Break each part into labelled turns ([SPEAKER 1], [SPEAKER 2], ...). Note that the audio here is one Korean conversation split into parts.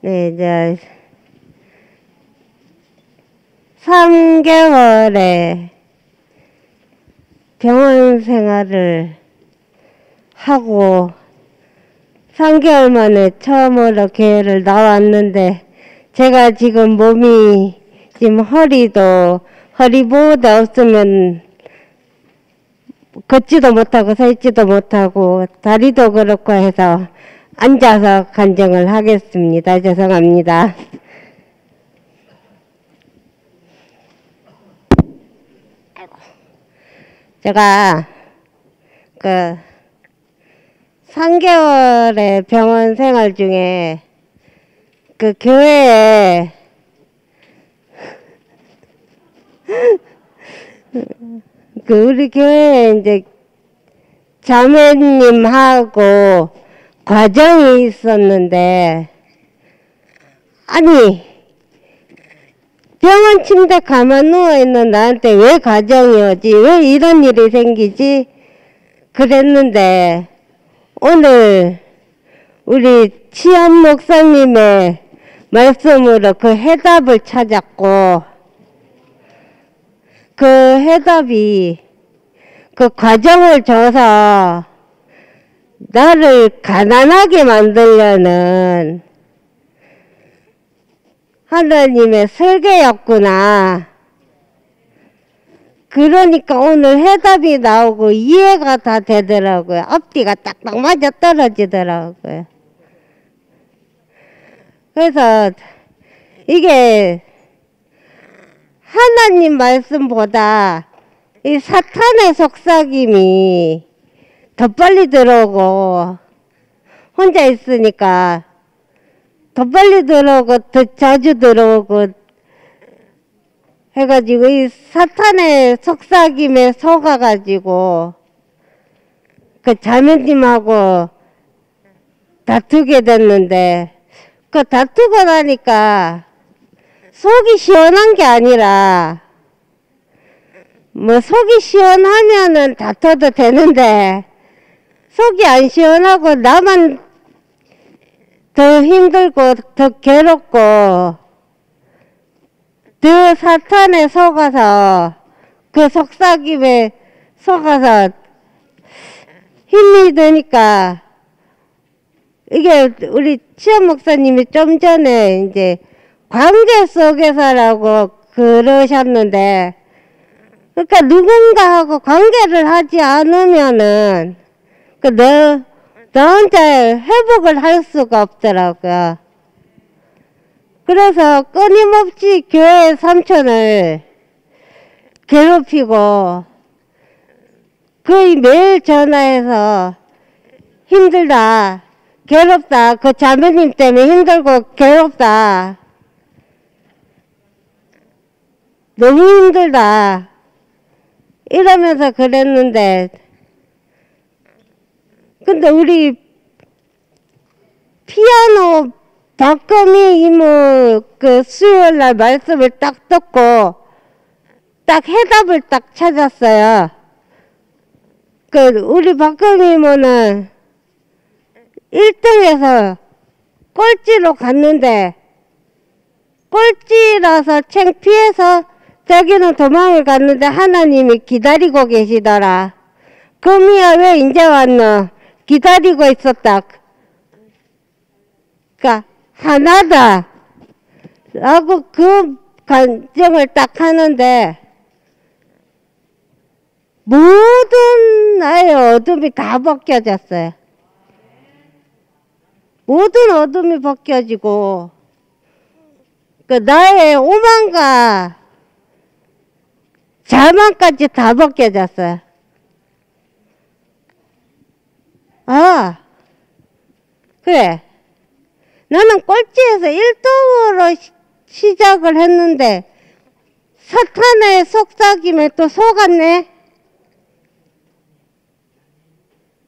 [SPEAKER 1] 네, 이제 3개월의 병원 생활을 하고 3개월 만에 처음으로 교회를 나왔는데 제가 지금 몸이 지금 허리 보호대 없으면 걷지도 못하고 서 있지도 못하고 다리도 그렇고 해서 앉아서 간증을 하겠습니다. 죄송합니다. 제가 3개월의 병원 생활 중에 교회에 우리 교회에 이제 자매님하고 과정이 있었는데, 아니 병원 침대 가만 누워있는 나한테 왜 가정이 오지? 왜 이런 일이 생기지? 그랬는데 오늘 우리 치암 목사님의 말씀으로 그 해답을 찾았고, 그 해답이 그 과정을 줘서 나를 가난하게 만들려는 하나님의 설계였구나. 그러니까 오늘 해답이 나오고 이해가 다 되더라고요. 앞뒤가 딱딱 맞아 떨어지더라고요. 그래서 이게 하나님 말씀보다 이 사탄의 속삭임이 더 빨리 들어오고, 혼자 있으니까 더 빨리 들어오고 더 자주 들어오고 해가지고 이 사탄의 속삭임에 속아가지고 그 자매님하고 다투게 됐는데, 그 다투고 나니까 속이 시원한 게 아니라, 뭐 속이 시원하면은 다퉈도 되는데 속이 안 시원하고 나만 더 힘들고 더 괴롭고 더 사탄에 속아서 그 속삭임에 속아서 힘이 드니까, 이게 우리 치암 목사님이 좀 전에 이제 관계 속에서라고 그러셨는데, 그러니까 누군가하고 관계를 하지 않으면은 너 혼자 회복을 할 수가 없더라고요. 그래서 끊임없이 교회 삼촌을 괴롭히고 거의 매일 전화해서 힘들다, 괴롭다, 그 자매님 때문에 힘들고 괴롭다, 너무 힘들다 이러면서 그랬는데, 근데 우리 피아노 박금희 이모 그 수요일날 말씀을 딱 듣고 딱 해답을 딱 찾았어요. 우리 박금희 이모는 1등에서 꼴찌로 갔는데, 꼴찌라서 창피해서 자기는 도망을 갔는데 하나님이 기다리고 계시더라. 금이야 왜 이제 왔노? 기다리고 있었다. 그러니까 하나다 라고 그 간증을 딱 하는데, 모든 나의 어둠이 다 벗겨졌어요. 모든 어둠이 벗겨지고 나의 오만과 자만까지 다 벗겨졌어요. 아, 그래. 나는 꼴찌에서 1등으로 시작을 했는데 사탄의 속삭임에 또 속았네.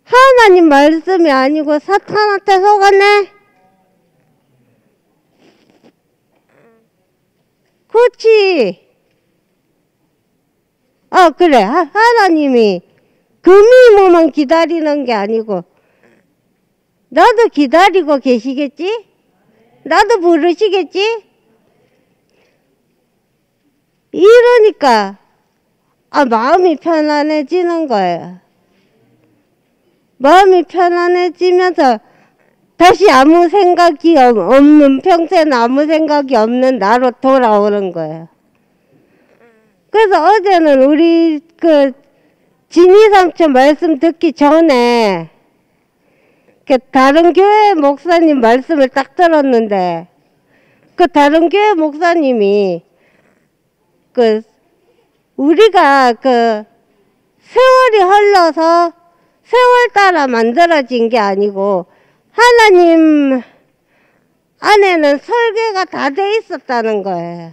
[SPEAKER 1] 하나님 말씀이 아니고 사탄한테 속았네. 그렇지. 아, 그래. 하나님이 금이모만 기다리는 게 아니고 나도 기다리고 계시겠지? 나도 부르시겠지? 이러니까 마음이 편안해지는 거예요. 마음이 편안해지면서 다시 아무 생각이 없는, 평소에는 아무 생각이 없는 나로 돌아오는 거예요. 그래서 어제는 우리 진희 삼촌 말씀 듣기 전에 다른 교회 목사님 말씀을 딱 들었는데, 다른 교회 목사님이 우리가 세월이 흘러서 세월 따라 만들어진 게 아니고 하나님 안에는 설계가 다 돼 있었다는 거예요.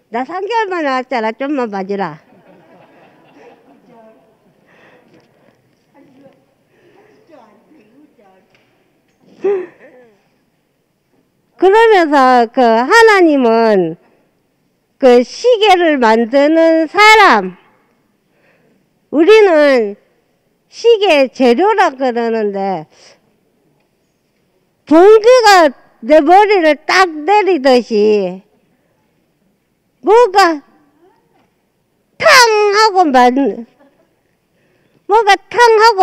[SPEAKER 1] 나 3개월 만에 왔잖아. 좀만 봐주라. 그러면서 하나님은 시계를 만드는 사람, 우리는 시계 재료라 그러는데 번개가 내 머리를 딱 내리듯이 뭐가 탕 하고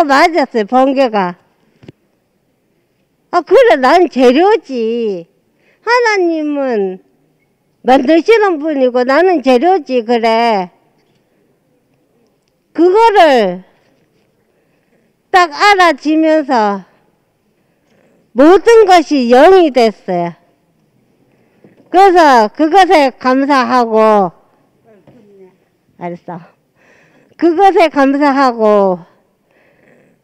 [SPEAKER 1] 맞았어요. 번개가. 그래, 난 재료지. 하나님은 만드시는 분이고 나는 재료지. 그래. 그거를 딱 알아지면서 모든 것이 영이 됐어요. 그래서 그것에 감사하고, 알았어. 그것에 감사하고,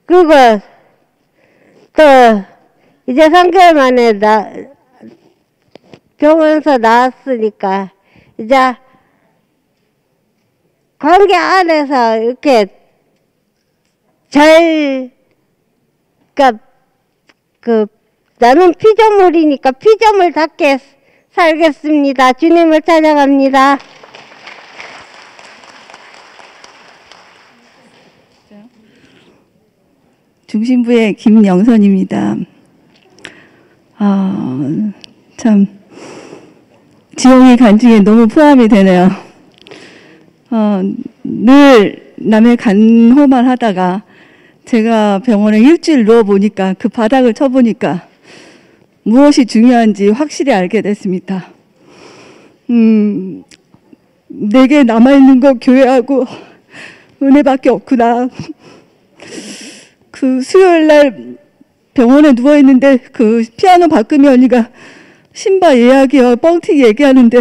[SPEAKER 1] 그리고 또 이제 3개월 만에 병원에서 나왔으니까 이제 관계 안에서 이렇게 잘, 나는 피조물이니까 피조물답게 살겠습니다. 주님을 찬양합니다.
[SPEAKER 2] 중심부의 김영선입니다. 참 지영이 간증에 너무 포함이 되네요. 늘 남의 간호만 하다가 제가 병원에 일주일 누워보니까 그 바닥을 쳐보니까 무엇이 중요한지 확실히 알게 됐습니다. 내게 남아있는 건 교회하고 은혜밖에 없구나. 그 수요일날 병원에 누워있는데 피아노 박금희 언니가 신바 이야기와 뻥튀기 얘기하는데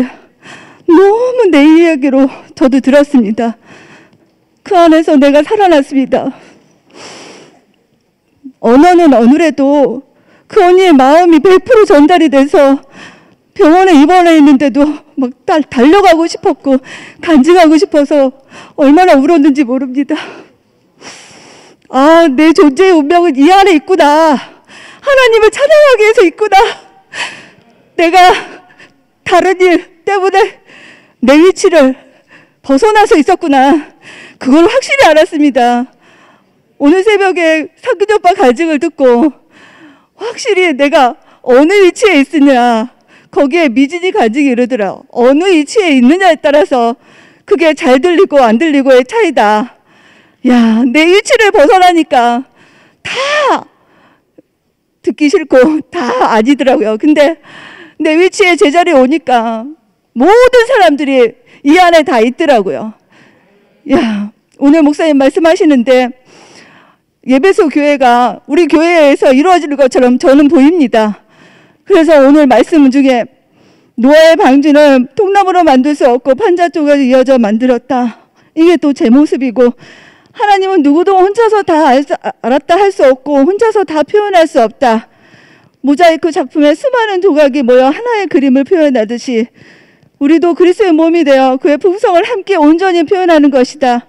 [SPEAKER 2] 너무 내 이야기로 저도 들었습니다. 그 안에서 내가 살아났습니다. 언어는 어느래도 그 언니의 마음이 100% 전달이 돼서 병원에 입원해 있는데도 막 달려가고 싶었고 간증하고 싶어서 얼마나 울었는지 모릅니다. 내 존재의 운명은 이 안에 있구나. 하나님을 찬양하기 위해서 있구나. 내가 다른 일 때문에 내 위치를 벗어나서 있었구나. 그걸 확실히 알았습니다. 오늘 새벽에 상근이 오빠 간증을 듣고 확실히 내가 어느 위치에 있으냐, 거기에 미진이 간증이 이러더라. 어느 위치에 있느냐에 따라서 그게 잘 들리고 안 들리고의 차이다. 야, 내 위치를 벗어나니까 다 듣기 싫고 다 아니더라고요. 근데 내 위치에 제자리에 오니까 모든 사람들이 이 안에 다 있더라고요. 야, 오늘 목사님 말씀하시는데 예배소 교회가 우리 교회에서 이루어지는 것처럼 저는 보입니다. 그래서 오늘 말씀 중에 노아의 방주는 통나무로 만들 수 없고 판자 쪽으로 이어져 만들었다. 이게 또 제 모습이고, 하나님은 누구도 혼자서 다 알았다 할 수 없고 혼자서 다 표현할 수 없다. 모자이크 작품에 수많은 조각이 모여 하나의 그림을 표현하듯이 우리도 그리스도의 몸이 되어 그의 풍성을 함께 온전히 표현하는 것이다.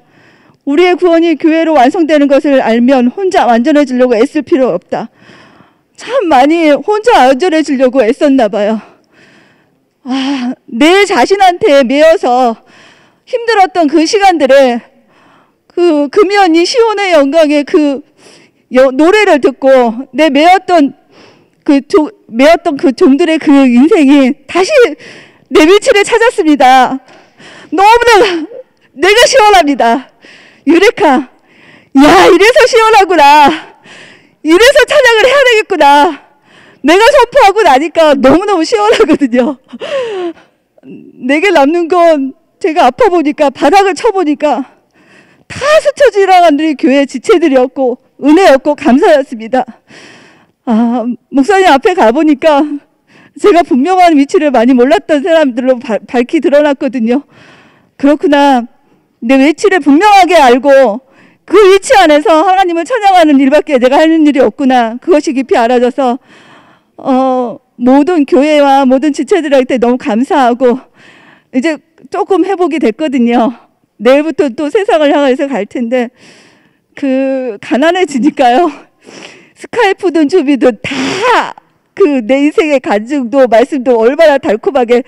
[SPEAKER 2] 우리의 구원이 교회로 완성되는 것을 알면 혼자 완전해지려고 애쓸 필요 없다. 참 많이 혼자 완전해지려고 애썼나 봐요. 내 자신한테 매여서 힘들었던 그 시간들에 금연이 시온의 영광의 그 노래를 듣고 내 매었던 그 종들의 그 인생이 다시 내 위치를 찾았습니다. 너무나 내가 시원합니다. 유레카, 야, 이래서 시원하구나. 이래서 찬양을 해야 되겠구나. 내가 선포하고 나니까 너무너무 시원하거든요. 내게 남는 건 제가 아파 보니까, 바닥을 쳐보니까 다 스쳐 지나간 우리 교회 지체들이었고 은혜였고 감사였습니다. 목사님 앞에 가보니까 제가 분명한 위치를 많이 몰랐던 사람들로 밝히 드러났거든요. 그렇구나. 내 위치를 분명하게 알고 그 위치 안에서 하나님을 찬양하는 일밖에 내가 하는 일이 없구나. 그것이 깊이 알아져서 모든 교회와 모든 지체들한테 너무 감사하고 이제 조금 회복이 됐거든요. 내일부터 또 세상을 향해서 갈 텐데 가난해지니까요. 스카이프든 주비든 다 내 인생의 간증도 말씀도 얼마나 달콤하게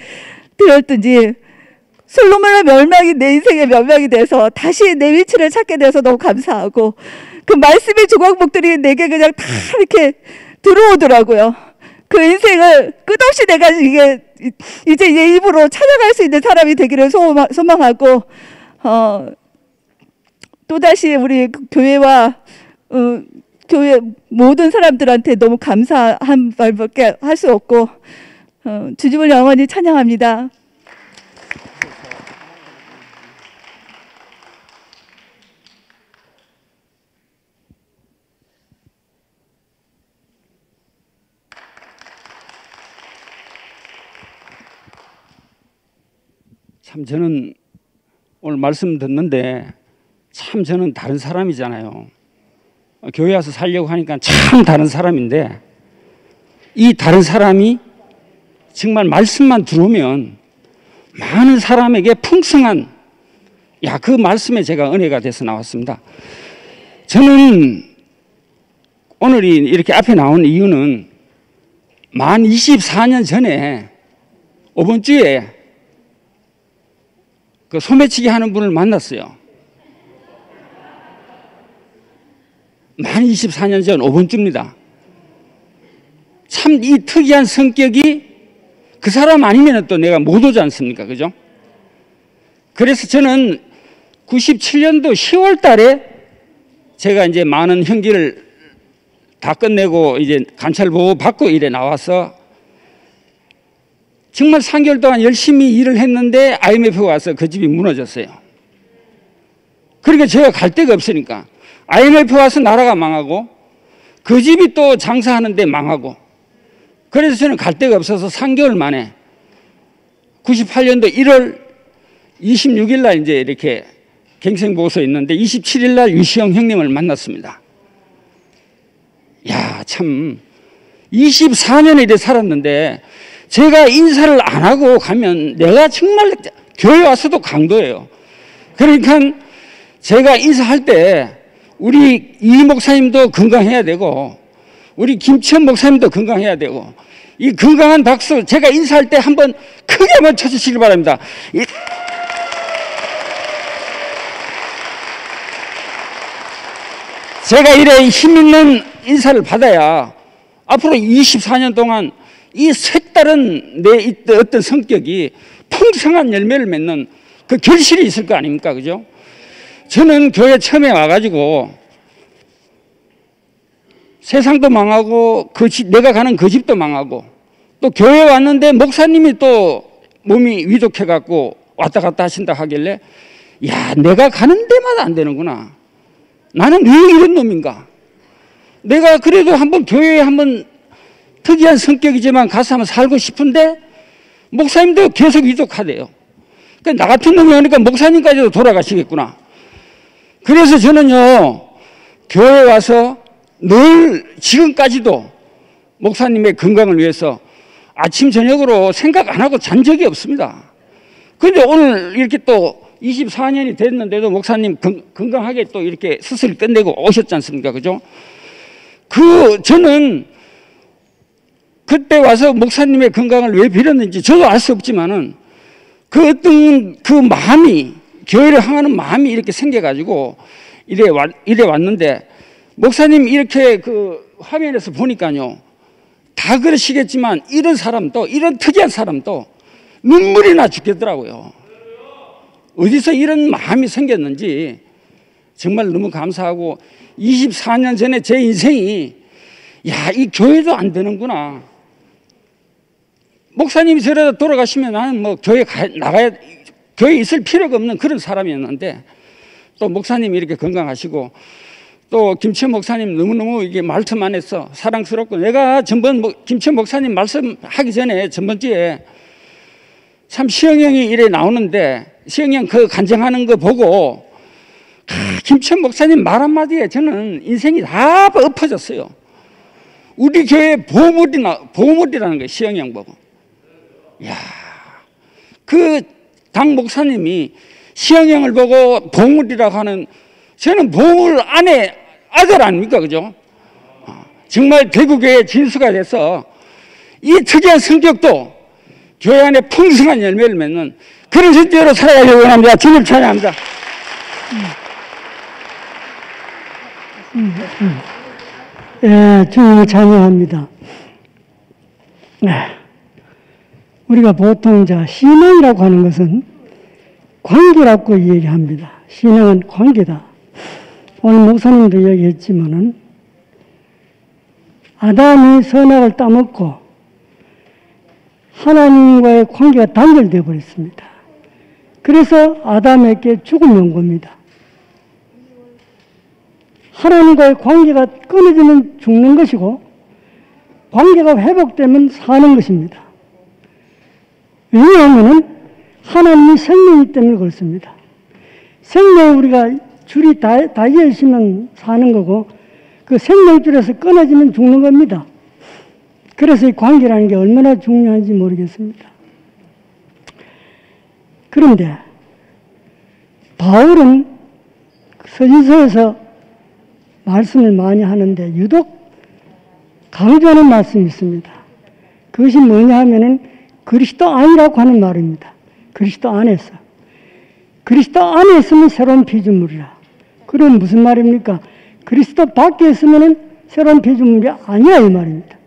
[SPEAKER 2] 들었든지 솔로몬의 멸망이 내 인생의 멸망이 돼서 다시 내 위치를 찾게 돼서 너무 감사하고 그 말씀의 조각목들이 내게 그냥 다 이렇게 들어오더라고요. 그 인생을 끝없이 내가 이제 내 입으로 찬양할 수 있는 사람이 되기를 소망하고 또다시 우리 교회와 교회 모든 사람들한테 너무 감사한 말밖에 할 수 없고 주님을 영원히 찬양합니다.
[SPEAKER 3] 참 저는 오늘 말씀 듣는데 참 저는 다른 사람이잖아요. 교회 와서 살려고 하니까 참 다른 사람인데 이 다른 사람이 정말 말씀만 들어오면 많은 사람에게 풍성한 그 말씀에 제가 은혜가 돼서 나왔습니다. 저는 오늘 이렇게 앞에 나온 이유는 만 24년 전에 이번 주에 그 소매치기 하는 분을 만났어요. 만 24년 전 5번주입니다. 참 이 특이한 성격이 그 사람 아니면 또 내가 못 오지 않습니까? 그죠? 그래서 저는 97년도 10월 달에 제가 이제 많은 형기를 다 끝내고 이제 관찰 보고 받고 이래 나와서 정말 3개월 동안 열심히 일을 했는데 IMF가 와서 그 집이 무너졌어요. 그러니까 제가 갈 데가 없으니까 IMF 와서 나라가 망하고 그 집이 또 장사하는데 망하고 그래서 저는 갈 데가 없어서 3개월 만에 98년도 1월 26일 날 이제 이렇게 갱생보고서 있는데 27일 날 유시영 형님을 만났습니다. 야, 참 24년에 이래 살았는데 제가 인사를 안 하고 가면 내가 정말 교회 와서도 강도예요. 그러니까 제가 인사할 때 우리 이 목사님도 건강해야 되고 우리 김치현 목사님도 건강해야 되고 이 건강한 박수 제가 인사할 때 한번 크게 한번 쳐주시기 바랍니다. 제가 이래 힘있는 인사를 받아야 앞으로 24년 동안 이 색다른 내 어떤 성격이 풍성한 열매를 맺는 그 결실이 있을 거 아닙니까? 그죠? 저는 교회 처음에 와가지고 세상도 망하고 내가 가는 그 집도 망하고 또 교회 왔는데 목사님이 또 몸이 위독해갖고 왔다 갔다 하신다 하길래 야, 내가 가는 데마다 안 되는구나. 나는 왜 이런 놈인가? 내가 그래도 한번 교회에 한번 특이한 성격이지만 가서 한번 살고 싶은데 목사님도 계속 위독하대요. 그러니까 나 같은 놈이 오니까 목사님까지도 돌아가시겠구나. 그래서 저는요, 교회에 와서 늘 지금까지도 목사님의 건강을 위해서 아침 저녁으로 생각 안 하고 잔 적이 없습니다. 그런데 오늘 이렇게 또 24년이 됐는데도 목사님 건강하게 또 이렇게 수술 끝내고 오셨지 않습니까? 그죠? 저는 그때 와서 목사님의 건강을 왜 빌었는지 저도 알 수 없지만은 그 어떤 그 마음이, 교회를 향하는 마음이 이렇게 생겨가지고 이래 왔는데 목사님 이렇게 그 화면에서 보니까요, 다 그러시겠지만 이런 사람도, 이런 특이한 사람도 눈물이 나 죽겠더라고요. 어디서 이런 마음이 생겼는지 정말 너무 감사하고, 24년 전에 제 인생이, 야, 이 교회도 안 되는구나. 목사님이 저러다 돌아가시면 나는 뭐 교회 교회에 있을 필요가 없는 그런 사람이었는데, 또 목사님이 이렇게 건강하시고, 또 김치현 목사님 너무너무 이게 말씀 안에서 사랑스럽고, 내가 전번 김치현 목사님 말씀하기 전에 전번주에 참 시영 형이 이래 나오는데, 시영 형 그 간증하는 거 보고 김치현 목사님 말 한마디에 저는 인생이 다 엎어졌어요. 우리 교회 보물이라는 거예요, 시영 형 보고. 야, 그 당 목사님이 시영 형을 보고 보물이라고 하는, 저는 보물 안에 아들 아닙니까, 그죠? 정말 대구교회 진수가 돼서 이 특이한 성격도 교회 안에 풍성한 열매를 맺는 그런 존재로 살아가려고 합니다. 주님 찬양합니다.
[SPEAKER 4] 예, 주님을 찬양합니다. 우리가 보통 신앙이라고 하는 것은 관계라고 얘기합니다. 신앙은 관계다. 오늘 목사님도 얘기했지만은 아담이 선악을 따먹고 하나님과의 관계가 단절되어 버렸습니다. 그래서 아담에게 죽음이 온 겁니다. 하나님과의 관계가 끊어지면 죽는 것이고, 관계가 회복되면 사는 것입니다. 왜냐하면 하나님이 생명이기 때문에 그렇습니다. 생명이 우리가 줄이 닿여 있으면 사는 거고, 그 생명줄에서 끊어지면 죽는 겁니다. 그래서 이 관계라는 게 얼마나 중요한지 모르겠습니다. 그런데 바울은 서신서에서 말씀을 많이 하는데 유독 강조하는 말씀이 있습니다. 그것이 뭐냐 하면은 그리스도 안이라고 하는 말입니다. 그리스도 안에서. 그리스도 안에 있으면 새로운 피조물이라. 그럼 무슨 말입니까? 그리스도 밖에 있으면 새로운 피조물이 아니야, 이 말입니다.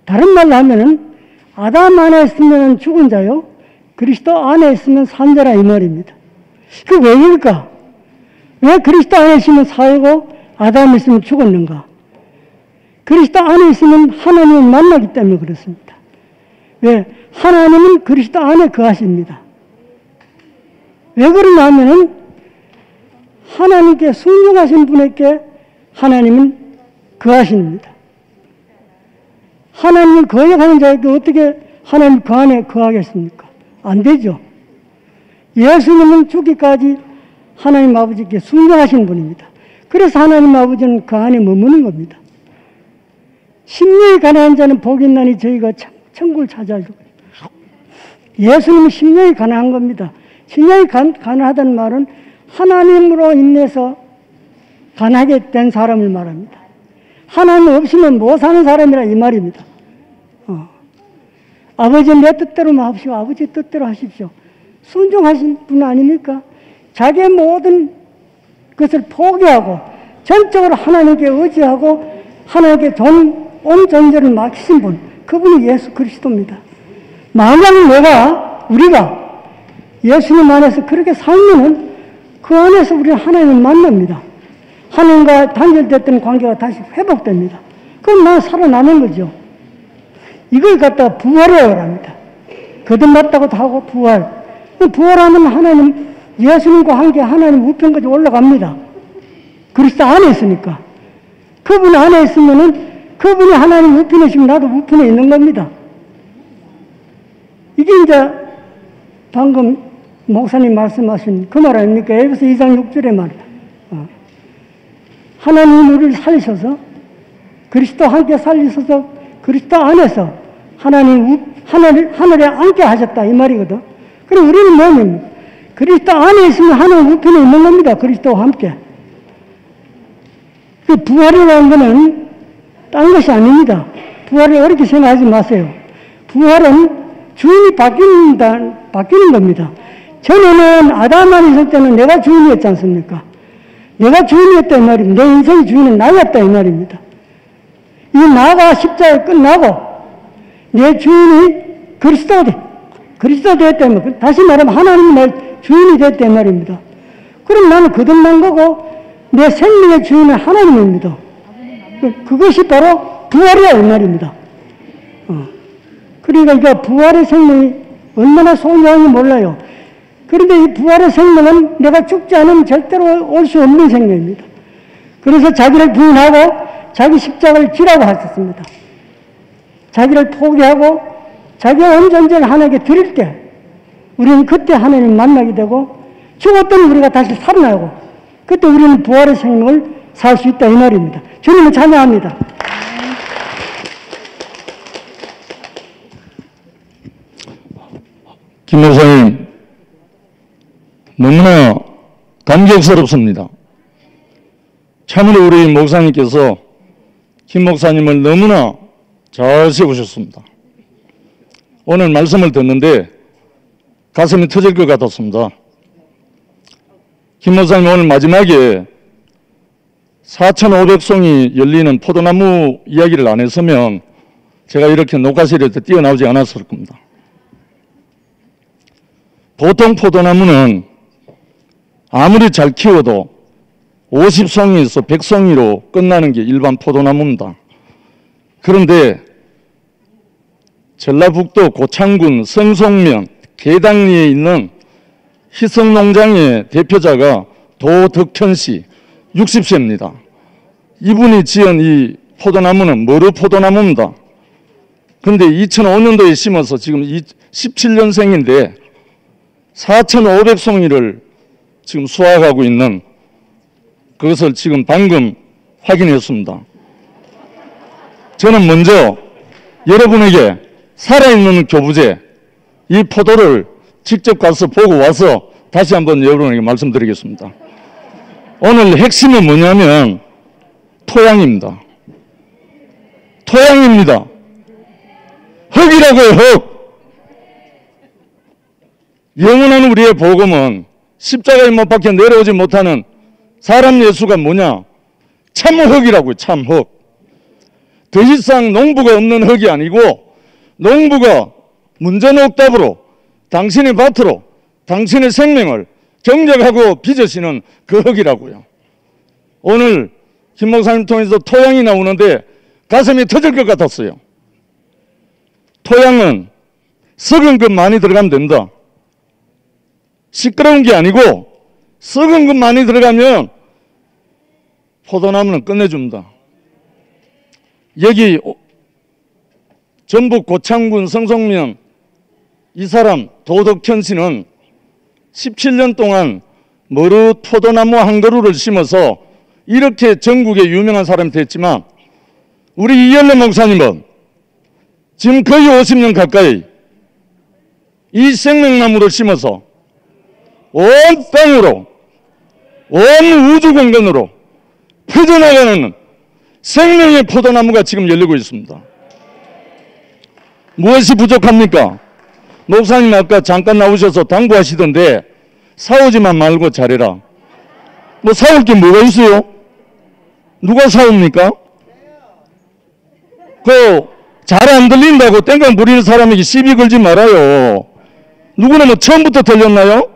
[SPEAKER 4] 다른 말로 하면은 아담 안에 있으면 죽은 자요, 그리스도 안에 있으면 산 자라, 이 말입니다. 그 왜일까? 왜 그리스도 안에 있으면 살고 아담에 있으면 죽었는가? 그리스도 안에 있으면 하나님을 만나기 때문에 그렇습니다. 왜? 하나님은 그리스도 안에 거하십니다. 왜 그러냐 하면은 하나님께 순종하신 분에게 하나님은 거하십니다. 하나님을 거역하는 자에게 어떻게 하나님 그 안에 거하겠습니까? 안 되죠. 예수님은 죽기까지 하나님 아버지께 순종하신 분입니다. 그래서 하나님 아버지는 그 안에 머무는 겁니다. 심령이 가난한 자는 복이 있나니 저희가 천국을 차지하려고. 예수님은 심령이 가난한 겁니다. 심령이 가난하다는 말은 하나님으로 인해서 가난하게 된 사람을 말합니다. 하나님 없이는 못 사는 사람이라 이 말입니다. 아버지 내 뜻대로 마십시오. 아버지 뜻대로 하십시오. 순종하신 분 아닙니까? 자기의 모든 것을 포기하고 전적으로 하나님께 의지하고 하나님께 온 존재를 맡기신 분, 그분이 예수 그리스도입니다. 만약 우리가 예수님 안에서 그렇게 살면은 그 안에서 우리는 하나님을 만납니다. 하나님과 단절됐던 관계가 다시 회복됩니다. 그럼 나 살아나는 거죠. 이걸 갖다가 부활이라고 합니다. 거듭났다고도 하고 부활. 부활하면 하나님, 예수님과 함께 하나님 우편까지 올라갑니다. 그리스도 안에 있으니까. 그분 안에 있으면은 그분이 하나님 우편에 있으면 나도 우편에 있는 겁니다. 이게 이제 방금 목사님 말씀하신 그 말 아닙니까? 에베소 2장 6절의 말. 하나님 우리를 살리셔서 그리스도 함께 살리셔서 그리스도 안에서 하늘에 앉게 하셨다, 이 말이거든. 그럼 우리는 뭐입니까? 그리스도 안에 있으면 하나님 우편에 있는 겁니다. 그리스도와 함께. 그 부활이라는 것은 딴 것이 아닙니다. 부활을 어렵게 생각하지 마세요. 부활은 주인이 바뀌는 겁니다. 전에는 아담 안에 있을 때는 내가 주인이었지 않습니까? 내가 주인이었다 이 말입니다. 내 인생의 주인은 나였다 이 말입니다. 이 나가 십자가에 끝나고 내 주인이 그리스도 되었다면, 다시 말하면 하나님이 내 주인이 됐다 이 말입니다. 그럼 나는 거듭난 거고 내 생명의 주인은 하나님입니다. 그것이 바로 부활이야 이 말입니다. 그러니까 이제 부활의 생명이 얼마나 소중한지 몰라요. 그런데 이 부활의 생명은 내가 죽지 않으면 절대로 올 수 없는 생명입니다. 그래서 자기를 부인하고 자기 십자가를 지라고 하셨습니다. 자기를 포기하고 자기가 온전히 하나님께 드릴 때 우리는 그때 하나님을 만나게 되고, 죽었던 우리가 다시 살아나고 그때 우리는 부활의 생명을 살 수 있다 이 말입니다. 주님을 찬양합니다.
[SPEAKER 5] 김 목사님, 너무나 감격스럽습니다. 참으로 우리 목사님께서 김 목사님을 너무나 잘 세우셨습니다. 오늘 말씀을 듣는데 가슴이 터질 것 같았습니다. 김 목사님 오늘 마지막에 4,500송이 열리는 포도나무 이야기를 안 했으면 제가 이렇게 녹화실에 뛰어나오지 않았을 겁니다. 보통 포도나무는 아무리 잘 키워도 50송이에서 100송이로 끝나는 게 일반 포도나무입니다. 그런데 전라북도 고창군 성송면 계당리에 있는 희성농장의 대표자가 도덕현 씨 60세입니다. 이분이 지은 이 포도나무는 머루 포도나무입니다. 그런데 2005년도에 심어서 지금 17년생인데 4,500송이를 지금 수확하고 있는 그것을 지금 방금 확인했습니다. 저는 먼저 여러분에게 살아있는 교부제 이 포도를 직접 가서 보고 와서 다시 한번 여러분에게 말씀드리겠습니다. 오늘 핵심은 뭐냐면 토양입니다. 토양입니다. 흙이라고요, 흙. 영원한 우리의 복음은 십자가에 못 박혀 내려오지 못하는 사람 예수가 뭐냐? 참흙이라고요, 참흙. 더 이상 농부가 없는 흙이 아니고 농부가 문전옥답으로 당신의 밭으로 당신의 생명을 경작하고 빚으시는 그 흙이라고요. 오늘 김 목사님 통해서 토양이 나오는데 가슴이 터질 것 같았어요. 토양은 썩은 것 많이 들어가면 된다. 시끄러운 게 아니고 썩은 것 많이 들어가면 포도나무는 끝내줍니다. 여기 전북 고창군 성송면 이 사람 도덕현 씨는 17년 동안 머루 포도나무 한 그루를 심어서 이렇게 전국에 유명한 사람이 됐지만 우리 이연래 목사님은 지금 거의 50년 가까이 이 생명나무를 심어서 온 땅으로 온 우주 공간으로 퍼져나가는 생명의 포도나무가 지금 열리고 있습니다. 무엇이 부족합니까? 목사님 아까 잠깐 나오셔서 당부하시던데 싸우지만 말고 잘해라. 뭐 싸울 게 뭐가 있어요? 누가 싸웁니까? 잘 안 들린다고 땡깡 부리는 사람에게 시비 걸지 말아요. 누구는 뭐 처음부터 들렸나요?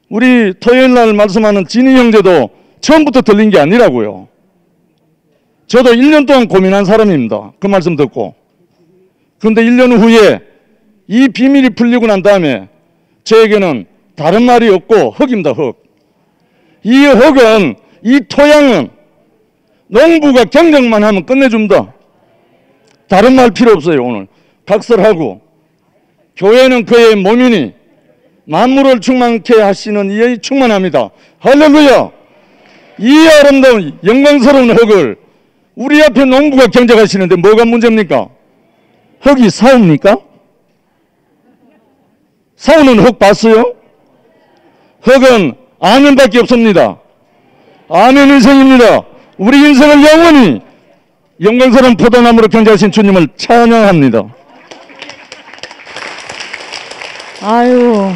[SPEAKER 5] 우리 토요일 날 말씀하는 진희 형제도 처음부터 들린 게 아니라고요. 저도 1년 동안 고민한 사람입니다. 그 말씀 듣고. 그런데 1년 후에 이 비밀이 풀리고 난 다음에 저에게는 다른 말이 없고 흙입니다. 흙. 이 흙은, 이 토양은 농부가 경작만 하면 끝내줍니다. 다른 말 필요 없어요. 오늘 각설하고 교회는 그의 몸이니 만물을 충만케 하시는 이에 충만합니다. 할렐루야. 이 아름다운 영광스러운 흙을 우리 앞에 농부가 경작하시는데 뭐가 문제입니까? 흙이 싸웁니까? 싸우는 흙 봤어요? 흙은 아멘밖에 없습니다. 아멘 인생입니다. 우리 인생을 영원히 영광스러운 포도나무로 경작하신 주님을 찬양합니다.
[SPEAKER 2] 아유,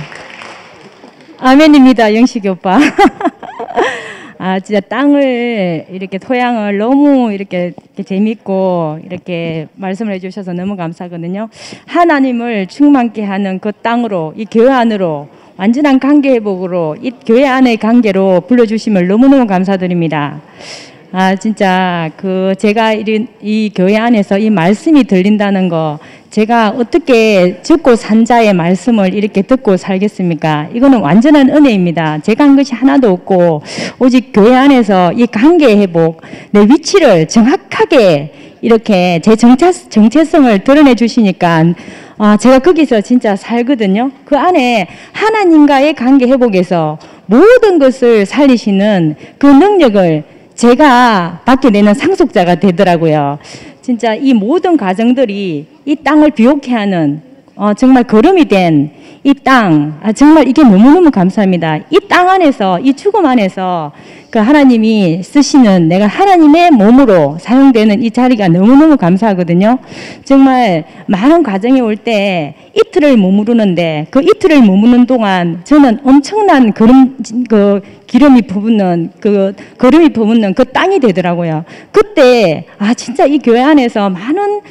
[SPEAKER 2] 아멘입니다, 영식이 오빠.
[SPEAKER 6] 진짜 땅을 이렇게 토양을 너무 이렇게 재밌고 이렇게 말씀을 해주셔서 너무 감사하거든요. 하나님을 충만케 하는 그 땅으로, 이 교회 안으로 완전한 관계 회복으로, 이 교회 안의 관계로 불러주심을 너무너무 감사드립니다. 진짜 제가 이 교회 안에서 이 말씀이 들린다는 거, 제가 어떻게 죽고 산 자의 말씀을 이렇게 듣고 살겠습니까? 이거는 완전한 은혜입니다. 제가 한 것이 하나도 없고 오직 교회 안에서 이 관계 회복, 내 위치를 정확하게 이렇게 제 정체성을 드러내 주시니까 제가 거기서 진짜 살거든요. 그 안에 하나님과의 관계 회복에서 모든 것을 살리시는 그 능력을 제가 받게 되는 상속자가 되더라고요. 진짜 이 모든 과정들이 이 땅을 비옥케 하는 정말 거름이 된 이 땅, 정말 이게 너무너무 감사합니다. 이 땅 안에서, 이 죽음 안에서 그 하나님이 쓰시는, 내가 하나님의 몸으로 사용되는 이 자리가 너무너무 감사하거든요. 정말 많은 과정이 올 때 이틀을 머무르는데, 그 이틀을 머무는 동안 저는 엄청난 기름이 퍼붓는 그 땅이 되더라고요. 그때 진짜 이 교회 안에서 많은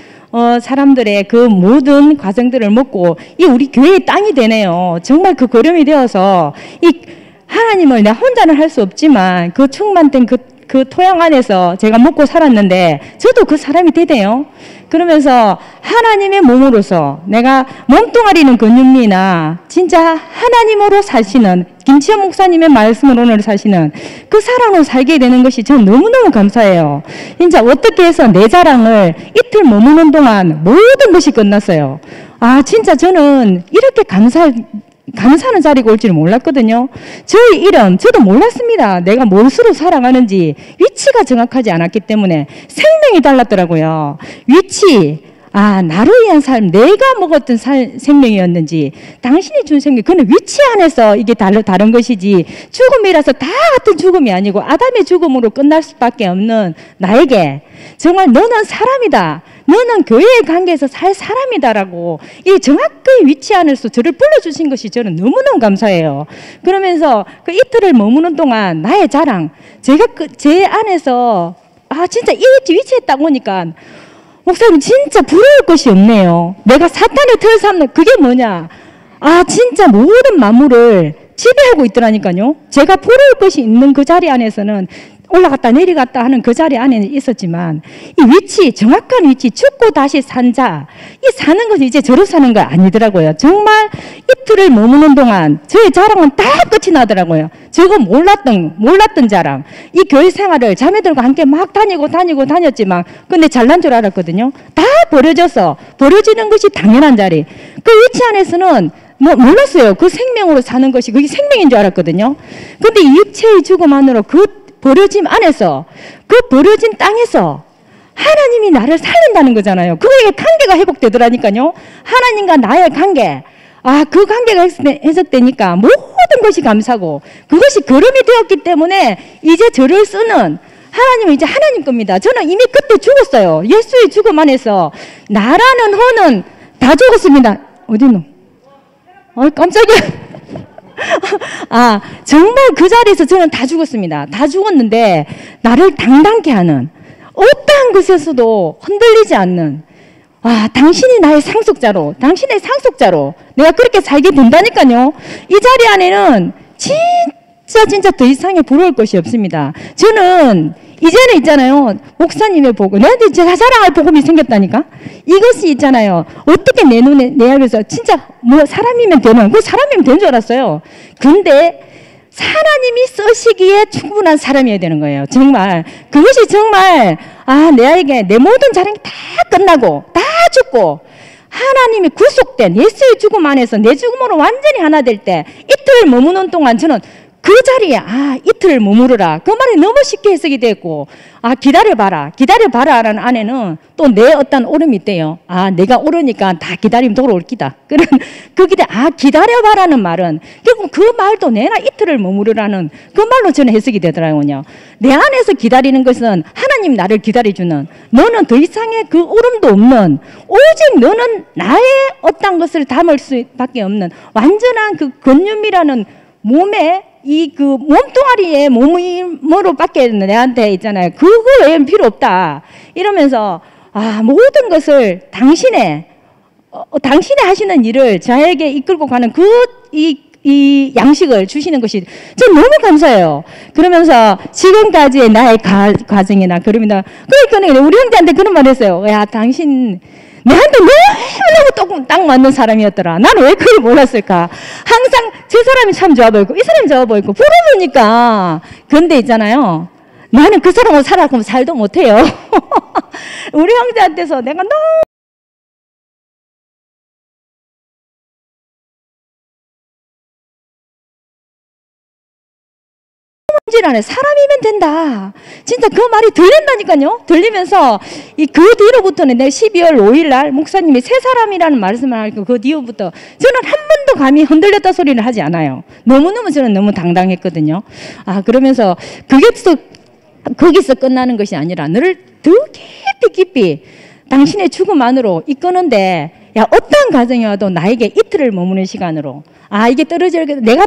[SPEAKER 6] 사람들의 그 모든 과정들을 먹고 이 우리 교회의 땅이 되네요. 정말 그 거름이 되어서 이 하나님을 내가 혼자는 할 수 없지만 그 충만된 그 토양 안에서 제가 먹고 살았는데 저도 그 사람이 되네요. 그러면서 하나님의 몸으로서 내가 몸뚱아리는 근육이나 진짜 하나님으로 사시는 김치현 목사님의 말씀으로 오늘 사시는 그 사람으로 살게 되는 것이 저는 너무너무 감사해요. 진짜 어떻게 해서 내 자랑을 이틀 머무는 동안 모든 것이 끝났어요. 진짜 저는 이렇게 감사하는 자리가 올 줄 몰랐거든요. 저의 이름 저도 몰랐습니다. 내가 무엇으로 살아가는지 위치가 정확하지 않았기 때문에 생명이 달랐더라고요. 위치, 나를 위한 삶, 내가 먹었던 생명이었는지 당신이 준 생명, 그는 위치 안에서 이게 다른 것이지 죽음이라서 다 같은 죽음이 아니고 아담의 죽음으로 끝날 수밖에 없는 나에게 정말 너는 사람이다, 너는 교회의 관계에서 살 사람이다라고 이 정확히 위치 안에서 저를 불러주신 것이 저는 너무너무 감사해요. 그러면서 그 이틀을 머무는 동안 나의 자랑, 제가 제 안에서 진짜 이 위치에 딱 오니까 목사님 진짜 부러울 것이 없네요. 내가 사탄의 틀 삼는 그게 뭐냐? 진짜 모든 만물을 지배하고 있더라니까요. 제가 부러울 것이 있는 그 자리 안에서는 올라갔다 내려갔다 하는 그 자리 안에는 있었지만 이 위치, 정확한 위치, 죽고 다시 산 자, 이 사는 것이 이제 저로 사는 거 아니더라고요. 정말 이틀을 머무는 동안 저의 자랑은 다 끝이 나더라고요. 저거 몰랐던 자랑. 이 교회 생활을 자매들과 함께 막 다녔지만 근데 잘난 줄 알았거든요. 다 버려지는 것이 당연한 자리. 그 위치 안에서는 몰랐어요. 그 생명으로 사는 것이 그게 생명인 줄 알았거든요. 근데 이 육체의 죽음 안으로 그 버려짐 안에서, 그 버려진 땅에서 하나님이 나를 살린다는 거잖아요. 그게 관계가 회복되더라니까요. 하나님과 나의 관계, 그 관계가 해석되니까 모든 것이 감사고 그것이 걸음이 되었기 때문에 이제 저를 쓰는 하나님은 이제 하나님 겁니다. 저는 이미 그때 죽었어요. 예수의 죽음 안에서 나라는 혼은 다 죽었습니다. 어디노? 깜짝이야. 정말 그 자리에서 저는 다 죽었습니다. 다 죽었는데 나를 당당케 하는, 어떠한 것에서도 흔들리지 않는, 당신이 나의 상속자로, 당신의 상속자로 내가 그렇게 살게 된다니까요. 이 자리 안에는 진짜 더 이상의 부러울 것이 없습니다. 저는 이제는 있잖아요. 목사님의 복음, 내한테 제가 자랑할 복음이 생겼다니까. 이것이 있잖아요. 어떻게 내 눈에, 내 앞에서 진짜 사람이면 되는, 그 사람이면 되는 줄 알았어요. 근데 하나님이 쓰시기에 충분한 사람이어야 되는 거예요. 정말 그것이 정말 내에게 내 모든 자랑이 다 끝나고 다 죽고 하나님이 구속된 예수의 죽음 안에서 내 죽음으로 완전히 하나 될 때 이틀 머무는 동안 저는 그 자리에 이틀 머무르라, 그 말이 너무 쉽게 해석이 됐고 기다려봐라라는 안에는 또 내 어떤 오름이 있대요. 내가 오르니까 다 기다리면 돌아올 기다. 그런 그 기다려봐라는 말은 결국 그 말도 내가 이틀을 머무르라는 그 말로 저는 해석이 되더라고요. 내 안에서 기다리는 것은 하나님 나를 기다려주는, 너는 더 이상의 그 오름도 없는, 오직 너는 나의 어떤 것을 담을 수밖에 없는 완전한 그 근육이라는 몸에 이 그 몸뚱아리에 몸으로밖에 내한테 있잖아요. 그거 외에는 필요 없다. 이러면서 모든 것을 당신의 하시는 일을 저에게 이끌고 가는 이 양식을 주시는 것이 전 너무 감사해요. 그러면서 지금까지의 나의 과정이나 그러면 그러니까 우리 형제한테 그런 말 했어요. 야, 당신 내한테 너무너무 딱 맞는 사람이었더라. 나는 왜 그걸 몰랐을까? 항상 저 사람이 참 좋아 보이고 이 사람이 좋아 보이고 부러우니까. 그런데 있잖아요. 나는 그 사람하고 살아가면 살도 못해요. 우리 형제한테서 내가 너무 안에 사람이면 된다. 진짜 그 말이 들린다니까요. 들리면서 그 뒤로부터는 내가 12월 5일 날 목사님이 새 사람이라는 말씀을 하고 그 뒤로부터 저는 한 번도 감히 흔들렸다 소리를 하지 않아요. 너무너무 저는 너무 당당했거든요. 그러면서 그게 또 거기서 끝나는 것이 아니라 너를 더 깊이 당신의 죽음 안으로 이끄는데 어떠한 가정이 와도 나에게 이틀을 머무는 시간으로 이게 떨어질 내가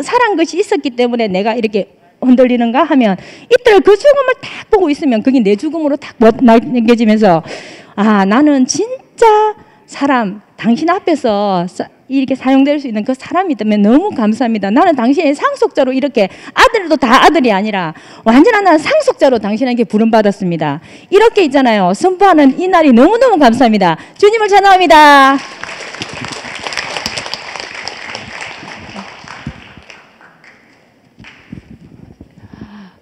[SPEAKER 6] 살아간 것이 있었기 때문에 내가 이렇게 흔들리는가 하면 이틀 그 죽음을 딱 보고 있으면 그게 내 죽음으로 딱 남겨지면서 나는 진짜 당신 앞에서 이렇게 사용될 수 있는 그 사람이 때문에 너무 감사합니다. 나는 당신의 상속자로 이렇게 아들도 다 아들이 아니라 완전한 나는 상속자로 당신에게 부름받았습니다. 이렇게 있잖아요. 선포하는 이 날이 너무너무 감사합니다. 주님을 찬양합니다.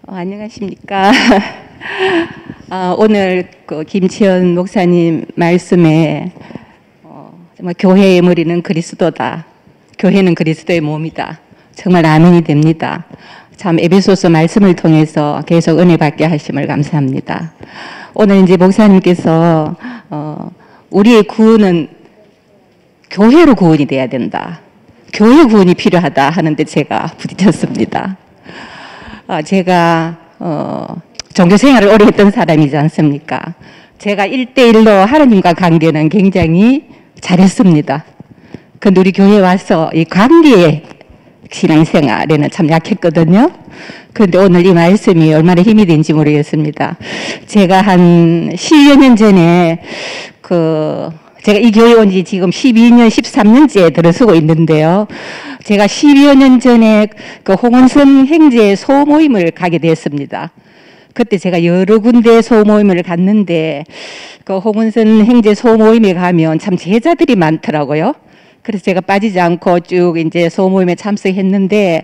[SPEAKER 7] 안녕하십니까. 오늘 그 김치현 목사님 말씀에 정말 교회의 머리는 그리스도다. 교회는 그리스도의 몸이다. 정말 아멘이 됩니다. 참 에베소서 말씀을 통해서 계속 은혜 받게 하심을 감사합니다. 오늘 이제 목사님께서 우리의 구원은 교회로 구원이 돼야 된다. 교회 구원이 필요하다 하는데 제가 부딪혔습니다. 제가 종교 생활을 오래 했던 사람이지 않습니까? 제가 1대1로 하나님과 관계는 굉장히 잘했습니다. 근데 우리 교회에 와서 이 관계의 신앙생활에는 참 약했거든요. 그런데 오늘 이 말씀이 얼마나 힘이 된지 모르겠습니다. 제가 한 10여 년 전에 제가 이 교회 온 지 지금 12년, 13년째 들어서고 있는데요. 제가 12여 년 전에 그 홍은선 행제 소모임을 가게 됐습니다. 그때 제가 여러 군데 소모임을 갔는데 그 홍은선 행제 소모임에 가면 참 제자들이 많더라고요. 그래서 제가 빠지지 않고 쭉 이제 소모임에 참석했는데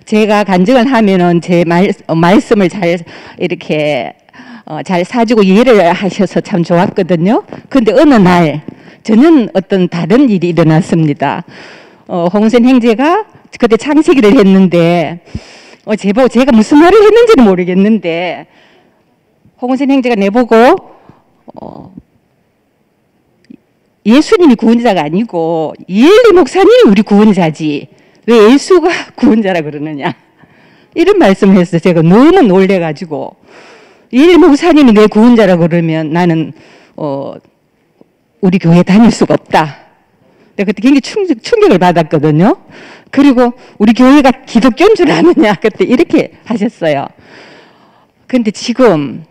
[SPEAKER 7] 제가 간증을 하면은 제 말씀을 잘 이렇게 잘 사주고 이해를 하셔서 참 좋았거든요. 근데 어느 날 저는 어떤 다른 일이 일어났습니다. 홍은선 행제가 그때 창세기를 했는데 제보고 제가 무슨 말을 했는지는 모르겠는데 홍은선 행제가 내보고 예수님이 구원자가 아니고 이엘리 목사님이 우리 구원자지 왜 예수가 구원자라 그러느냐 이런 말씀을 했어요. 제가 너무 놀래가지고 이엘리 목사님이 내 구원자라 그러면 나는 우리 교회 다닐 수가 없다. 내가 그때 굉장히 충격을 받았거든요. 그리고 우리 교회가 기독교인 줄 아느냐 그때 이렇게 하셨어요. 근데 지금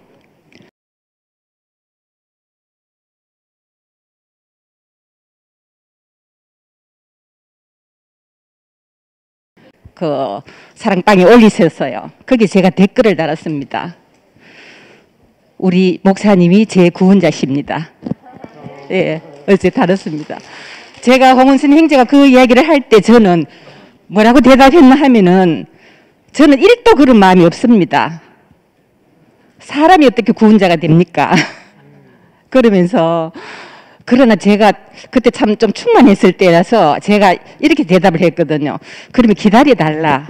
[SPEAKER 7] 그 사랑방에 올리셨어요. 거기 제가 댓글을 달았습니다. 우리 목사님이 제 구원자십니다. 예, 어제 달았습니다. 제가 홍은선 행제가 그 이야기를 할 때 저는 뭐라고 대답했나 하면은 저는 1도 그런 마음이 없습니다. 사람이 어떻게 구원자가 됩니까? 그러면서 그러나 제가 그때 참 좀 충만했을 때라서 제가 이렇게 대답을 했거든요. 그러면 기다려달라.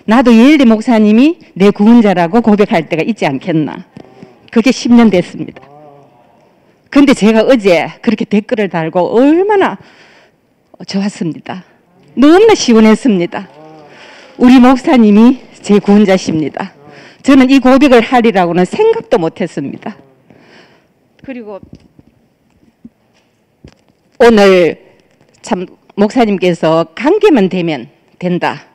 [SPEAKER 7] 나도 이엘리 목사님이 내 구원자라고 고백할 때가 있지 않겠나. 그게 10년 됐습니다. 근데 제가 어제 그렇게 댓글을 달고 얼마나 좋았습니다. 너무나 시원했습니다. 우리 목사님이 제 구원자십니다. 저는 이 고백을 하리라고는 생각도 못했습니다. 그리고 오늘 참 목사님께서 관계만 되면 된다.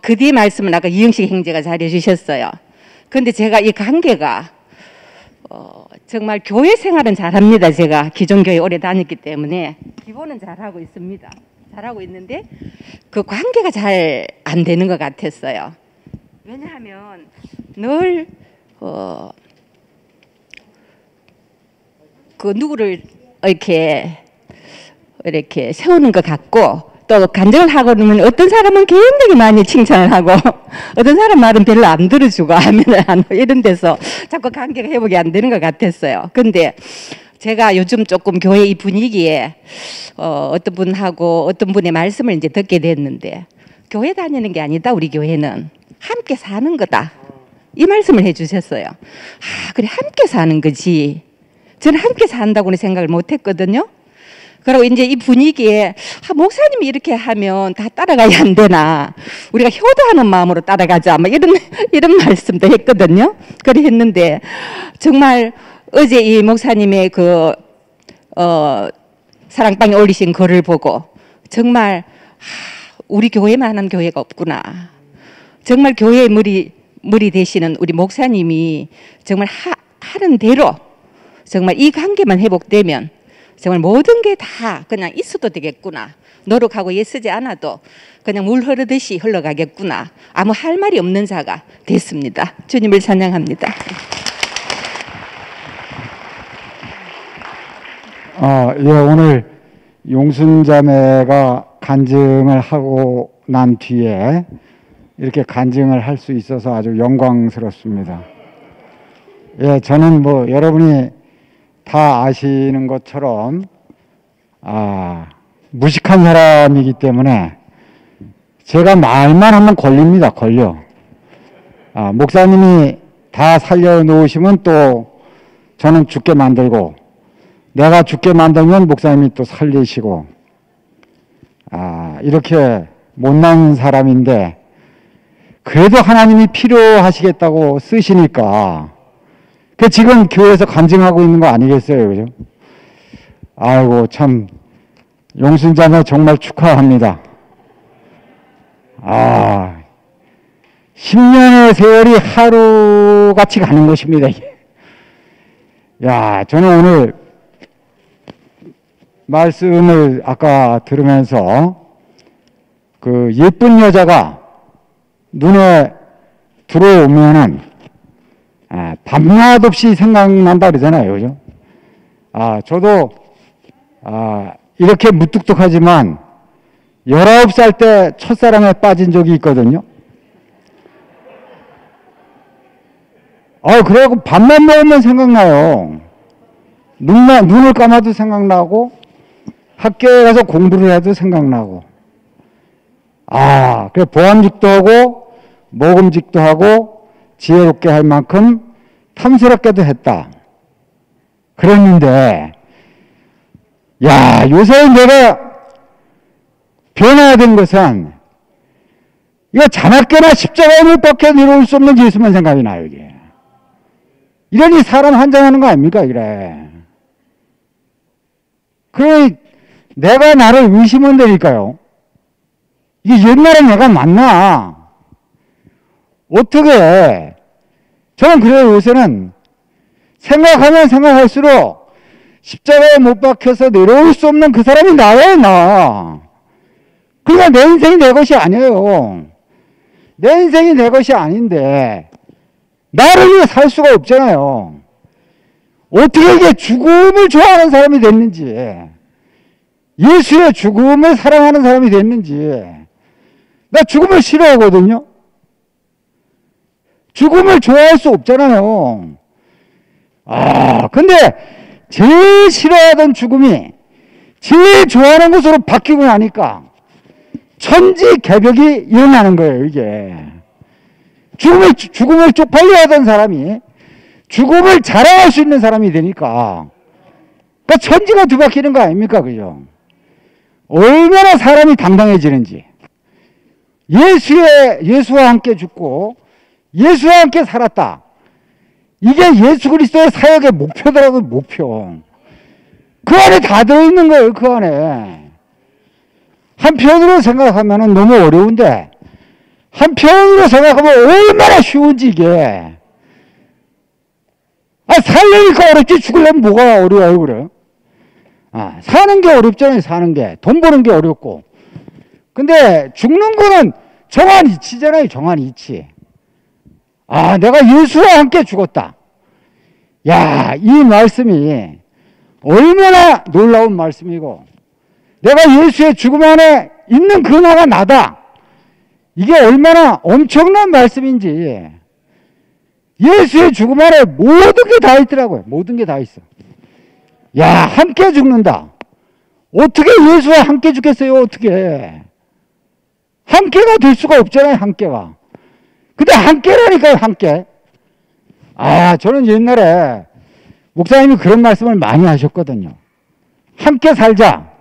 [SPEAKER 7] 그 뒤에 말씀은 아까 이영식 형제가 잘해 주셨어요. 그런데 제가 이 관계가 정말 교회 생활은 잘합니다. 제가 기존 교회 오래 다녔기 때문에 기본은 잘하고 있습니다. 잘하고 있는데 그 관계가 잘 안 되는 것 같았어요. 왜냐하면 늘 그 누구를 이렇게 세우는 것 같고, 또 간증을 하고 그러면 어떤 사람은 굉장히 많이 칭찬을 하고 어떤 사람 말은 별로 안 들어주고 하면 이런 데서 자꾸 관계가 회복이 안 되는 것 같았어요. 근데 제가 요즘 조금 교회 이 분위기에 어떤 분하고 어떤 분의 말씀을 이제 듣게 됐는데, 교회 다니는 게 아니다, 우리 교회는 함께 사는 거다, 이 말씀을 해주셨어요. 아, 그래, 함께 사는 거지. 저는 함께 산다고는 생각을 못했거든요. 그리고 이제 이 분위기에 목사님이 이렇게 하면 다 따라가야 안 되나, 우리가 효도하는 마음으로 따라가자, 뭐 이런 말씀도 했거든요. 그래 했는데 정말 어제 이 목사님의 그 사랑방에 올리신 글을 보고 정말 우리 교회만한 교회가 없구나. 정말 교회의 머리 되시는 우리 목사님이 정말 하는 대로 정말 이 관계만 회복되면 정말 모든 게 다 그냥 있어도 되겠구나. 노력하고 애쓰지 않아도 그냥 물 흐르듯이 흘러가겠구나. 아무 할 말이 없는 자가 됐습니다. 주님을 찬양합니다.
[SPEAKER 8] 예, 오늘 용순자매가 간증을 하고 난 뒤에 이렇게 간증을 할 수 있어서 아주 영광스럽습니다. 예, 저는 뭐 여러분이 다 아시는 것처럼 무식한 사람이기 때문에 제가 말만 하면 걸립니다. 걸려. 목사님이 다 살려놓으시면 또 저는 죽게 만들고, 내가 죽게 만들면 목사님이 또 살리시고, 이렇게 못난 사람인데 그래도 하나님이 필요하시겠다고 쓰시니까 그 지금 교회에서 간증하고 있는 거 아니겠어요, 그죠? 아이고, 참 용순자매 정말 축하합니다. 10년의 세월이 하루같이 가는 것입니다. 야, 저는 오늘 말씀을 아까 들으면서 그 예쁜 여자가 눈에 들어오면은 밤낮 없이 생각난다 그러잖아요, 그죠? 저도 이렇게 무뚝뚝하지만 19살 때 첫사랑에 빠진 적이 있거든요. 그래갖고 밥만 먹으면 생각나요. 눈을 감아도 생각나고, 학교에 가서 공부를 해도 생각나고. 그래, 보암직도 하고 모금직도 하고 지혜롭게 할 만큼 탐스럽게도 했다. 그랬는데, 야, 요새 내가 변해야 된 것은 이거 자나깨나 십자가에 못 박혀 내려올 수 없는 예수만 생각이 나요, 이게. 이러니 사람 한장하는 거 아닙니까, 이래. 그래, 내가 나를 의심은 되니까요. 이게 옛날에 내가 맞나? 어떻게? 저는 그래요, 요새는. 생각하면 생각할수록 십자가에 못 박혀서 내려올 수 없는 그 사람이 나예요, 나. 그러니까 내 인생이 내 것이 아니에요. 내 인생이 내 것이 아닌데 나를 위해 살 수가 없잖아요. 어떻게 이게 죽음을 좋아하는 사람이 됐는지, 예수의 죽음을 사랑하는 사람이 됐는지. 나 죽음을 싫어하거든요. 죽음을 좋아할 수 없잖아요. 근데 제일 싫어하던 죽음이 제일 좋아하는 것으로 바뀌고 나니까 천지개벽이 일어나는 거예요, 이게. 죽음을 쪽팔려 하던 사람이 죽음을 자랑할 수 있는 사람이 되니까, 그러니까 천지가 뒤바뀌는 거 아닙니까, 그죠? 얼마나 사람이 당당해지는지. 예수와 함께 죽고 예수와 함께 살았다. 이게 예수 그리스도의 사역의 목표더라고요, 목표. 그 안에 다 들어있는 거예요, 그 안에. 한편으로 생각하면 너무 어려운데, 한편으로 생각하면 얼마나 쉬운지 이게. 살려니까 어렵지 죽으려면 뭐가 어려워요 그래. 사는 게 어렵잖아요. 사는 게. 돈 버는 게 어렵고. 근데 죽는 거는 정한이치잖아요. 정한이치. 내가 예수와 함께 죽었다. 야, 이 말씀이 얼마나 놀라운 말씀이고 내가 예수의 죽음 안에 있는 그나가 나다. 이게 얼마나 엄청난 말씀인지. 예수의 죽음 안에 모든 게 다 있더라고요. 모든 게 다 있어. 야, 함께 죽는다. 어떻게 예수와 함께 죽겠어요? 어떻게. 함께가 될 수가 없잖아요. 함께가. 근데 함께라니까요. 함께. 저는 옛날에 목사님이 그런 말씀을 많이 하셨거든요. 함께 살자.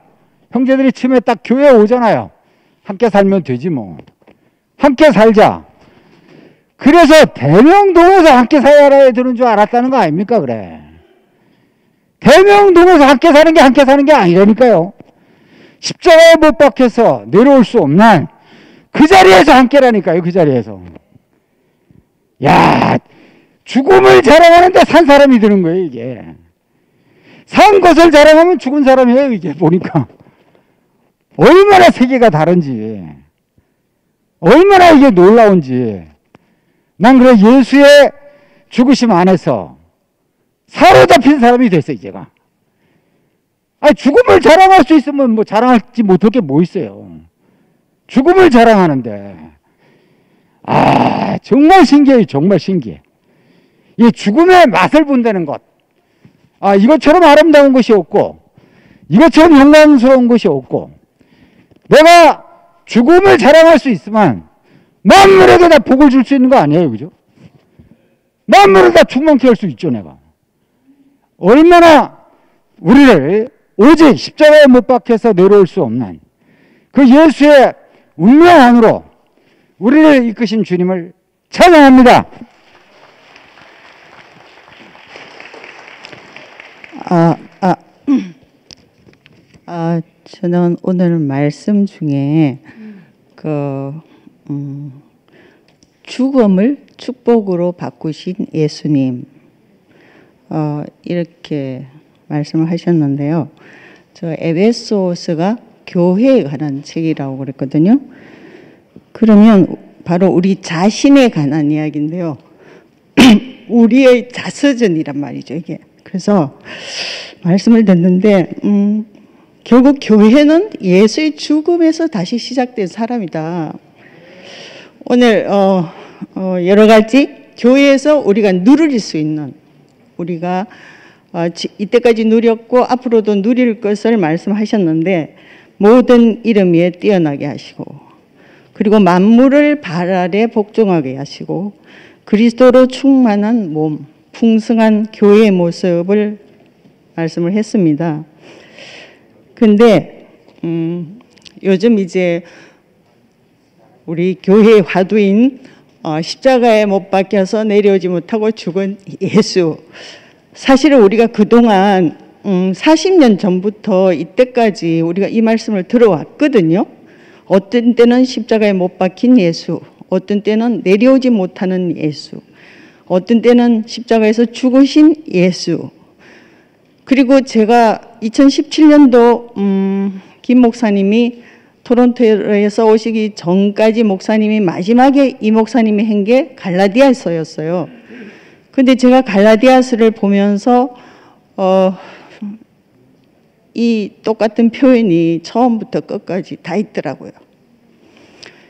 [SPEAKER 8] 형제들이 처음에 딱 교회에 오잖아요. 함께 살면 되지 뭐. 함께 살자. 그래서 대명동에서 함께 살아야 되는 줄 알았다는 거 아닙니까? 그래. 대명동에서 함께 사는 게 아니라니까요. 십자가에 못 박혀서 내려올 수 없는 그 자리에서 함께라니까요. 그 자리에서. 야, 죽음을 자랑하는데 산 사람이 되는 거예요, 이게. 산 것을 자랑하면 죽은 사람이에요, 이게 보니까. 얼마나 세계가 다른지. 얼마나 이게 놀라운지. 난 그래 예수의 죽으심 안에서 사로잡힌 사람이 됐어요, 제가. 죽음을 자랑할 수 있으면 뭐 자랑하지 못할 게 뭐 있어요. 죽음을 자랑하는데. 정말 신기해요, 정말 신기해. 이 죽음의 맛을 본다는 것. 이것처럼 아름다운 것이 없고, 이것처럼 영광스러운 것이 없고, 내가 죽음을 자랑할 수 있으면 만물에게 다 복을 줄 수 있는 거 아니에요, 그죠? 만물을 다 충만케 할 수 있죠, 내가. 얼마나 우리를 오직 십자가에 못 박혀서 내려올 수 없는 그 예수의 운명 안으로 우리를 이끄신 주님을 찬양합니다.
[SPEAKER 9] 저는 오늘 말씀 중에 죽음을 축복으로 바꾸신 예수님 이렇게 말씀을 하셨는데요. 저 에베소서가 교회에 관한 책이라고 그랬거든요. 그러면 바로 우리 자신에 관한 이야기인데요. 우리의 자서전이란 말이죠, 이게. 그래서 말씀을 듣는데 결국 교회는 예수의 죽음에서 다시 시작된 사람이다. 오늘 여러 가지 교회에서 우리가 누릴 수 있는, 우리가 이때까지 누렸고 앞으로도 누릴 것을 말씀하셨는데, 모든 이름 위에 뛰어나게 하시고, 그리고 만물을 발 아래 복종하게 하시고, 그리스도로 충만한 몸, 풍성한 교회의 모습을 말씀을 했습니다. 근데 요즘 이제 우리 교회의 화두인 십자가에 못 박혀서 내려오지 못하고 죽은 예수. 사실은 우리가 그동안 40년 전부터 이때까지 우리가 이 말씀을 들어왔거든요. 어떤 때는 십자가에 못 박힌 예수, 어떤 때는 내려오지 못하는 예수, 어떤 때는 십자가에서 죽으신 예수. 그리고 제가 2017년도 김 목사님이 토론토에서 오시기 전까지 목사님이 마지막에 이 목사님이 한 게 갈라디아서였어요. 근데 제가 갈라디아서를 보면서 이 똑같은 표현이 처음부터 끝까지 다 있더라고요.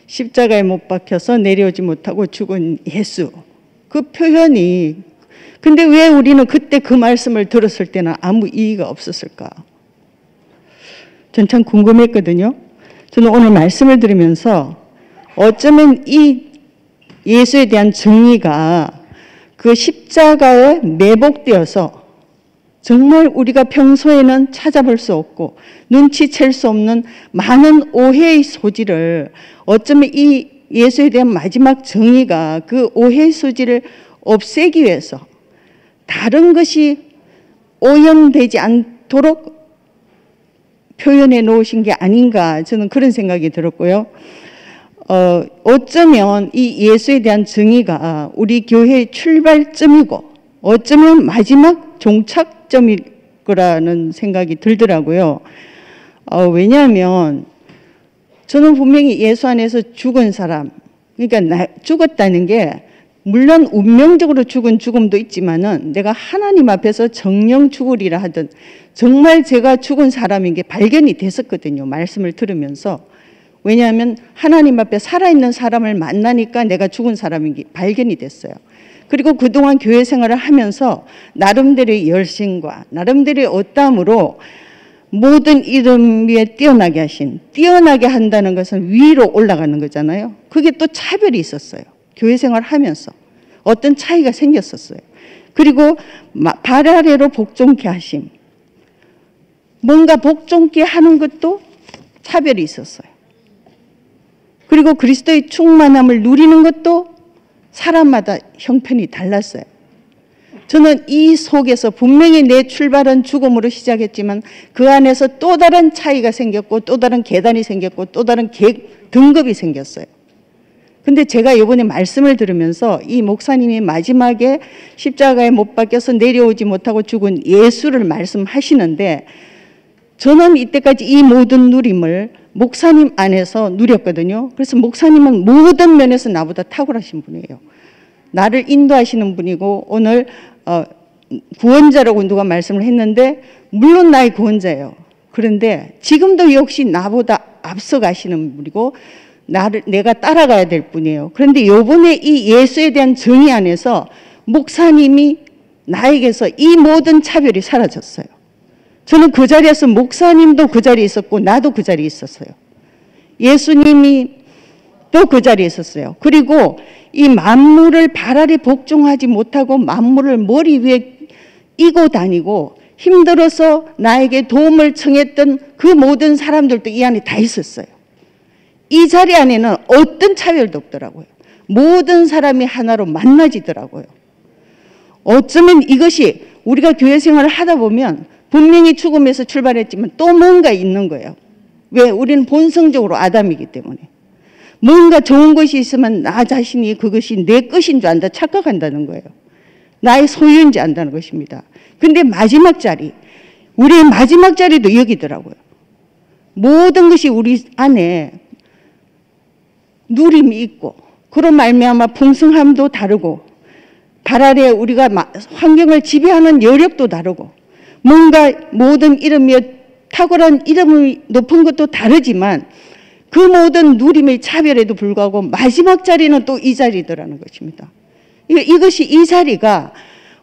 [SPEAKER 9] 십자가에 못 박혀서 내려오지 못하고 죽은 예수. 그 표현이, 근데 왜 우리는 그때 그 말씀을 들었을 때는 아무 이의가 없었을까? 전 참 궁금했거든요. 저는 오늘 말씀을 들으면서 어쩌면 이 예수에 대한 정의가 그 십자가에 매복되어서 정말 우리가 평소에는 찾아볼 수 없고 눈치챌 수 없는 많은 오해의 소지를, 어쩌면 이 예수에 대한 마지막 정의가 그 오해의 소지를 없애기 위해서 다른 것이 오염되지 않도록 표현해 놓으신 게 아닌가, 저는 그런 생각이 들었고요. 어쩌면 이 예수에 대한 정의가 우리 교회의 출발점이고 어쩌면 마지막 종착점일 거라는 생각이 들더라고요. 왜냐하면 저는 분명히 예수 안에서 죽은 사람, 그러니까 죽었다는 게 물론 운명적으로 죽은 죽음도 있지만은 내가 하나님 앞에서 정령 죽으리라 하던 정말 제가 죽은 사람인 게 발견이 됐었거든요. 말씀을 들으면서. 왜냐하면 하나님 앞에 살아있는 사람을 만나니까 내가 죽은 사람인 게 발견이 됐어요. 그리고 그동안 교회 생활을 하면서 나름대로의 열심과 나름대로의 어땀으로 모든 이름 위에 뛰어나게 한다는 것은 위로 올라가는 거잖아요. 그게 또 차별이 있었어요. 교회 생활을 하면서 어떤 차이가 생겼었어요. 그리고 발 아래로 복종케 하심. 뭔가 복종케 하는 것도 차별이 있었어요. 그리고 그리스도의 충만함을 누리는 것도 사람마다 형편이 달랐어요. 저는 이 속에서 분명히 내 출발은 죽음으로 시작했지만 그 안에서 또 다른 차이가 생겼고 또 다른 계단이 생겼고 또 다른 등급이 생겼어요. 근데 제가 이번에 말씀을 들으면서 이 목사님이 마지막에 십자가에 못 박혀서 내려오지 못하고 죽은 예수를 말씀하시는데 저는 이때까지 이 모든 누림을 목사님 안에서 누렸거든요. 그래서 목사님은 모든 면에서 나보다 탁월하신 분이에요. 나를 인도하시는 분이고 오늘 구원자라고 누가 말씀을 했는데 물론 나의 구원자예요. 그런데 지금도 역시 나보다 앞서가시는 분이고 내가 따라가야 될 분이에요. 그런데 이번에 이 예수에 대한 정의 안에서 목사님이 나에게서 이 모든 차별이 사라졌어요. 저는 그 자리에서 목사님도 그 자리에 있었고 나도 그 자리에 있었어요. 예수님이 또 그 자리에 있었어요. 그리고 이 만물을 발 아래 복종하지 못하고 만물을 머리 위에 이고 다니고 힘들어서 나에게 도움을 청했던 그 모든 사람들도 이 안에 다 있었어요. 이 자리 안에는 어떤 차별도 없더라고요. 모든 사람이 하나로 만나지더라고요. 어쩌면 이것이 우리가 교회 생활을 하다 보면 분명히 죽음에서 출발했지만 또 뭔가 있는 거예요. 왜? 우리는 본성적으로 아담이기 때문에. 뭔가 좋은 것이 있으면 나 자신이 그것이 내 것인 줄 안다 착각한다는 거예요. 나의 소유인지 안다는 것입니다. 근데 마지막 자리, 우리의 마지막 자리도 여기더라고요. 모든 것이 우리 안에 누림이 있고 그로 말미암아 풍성함도 다르고 발 아래 우리가 환경을 지배하는 여력도 다르고 뭔가 모든 이름이 탁월한 이름이 높은 것도 다르지만 그 모든 누림의 차별에도 불구하고 마지막 자리는 또 이 자리더라는 것입니다. 이것이 이 자리가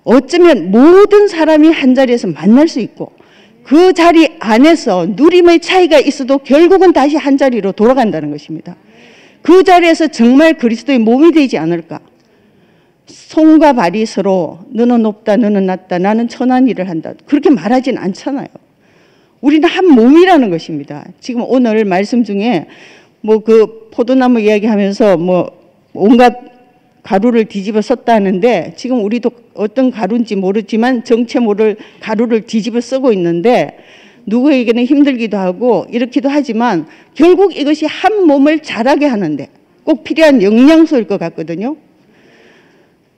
[SPEAKER 9] 어쩌면 모든 사람이 한 자리에서 만날 수 있고 그 자리 안에서 누림의 차이가 있어도 결국은 다시 한 자리로 돌아간다는 것입니다. 그 자리에서 정말 그리스도의 몸이 되지 않을까. 손과 발이 서로 너는 높다 너는 낮다 나는 천한 일을 한다 그렇게 말하진 않잖아요. 우리는 한 몸이라는 것입니다. 지금 오늘 말씀 중에 뭐 그 포도나무 이야기하면서 뭐 온갖 가루를 뒤집어 썼다 하는데 지금 우리도 어떤 가루인지 모르지만 정체 모를 가루를 뒤집어 쓰고 있는데 누구에게는 힘들기도 하고 이렇기도 하지만 결국 이것이 한 몸을 자라게 하는데 꼭 필요한 영양소일 것 같거든요.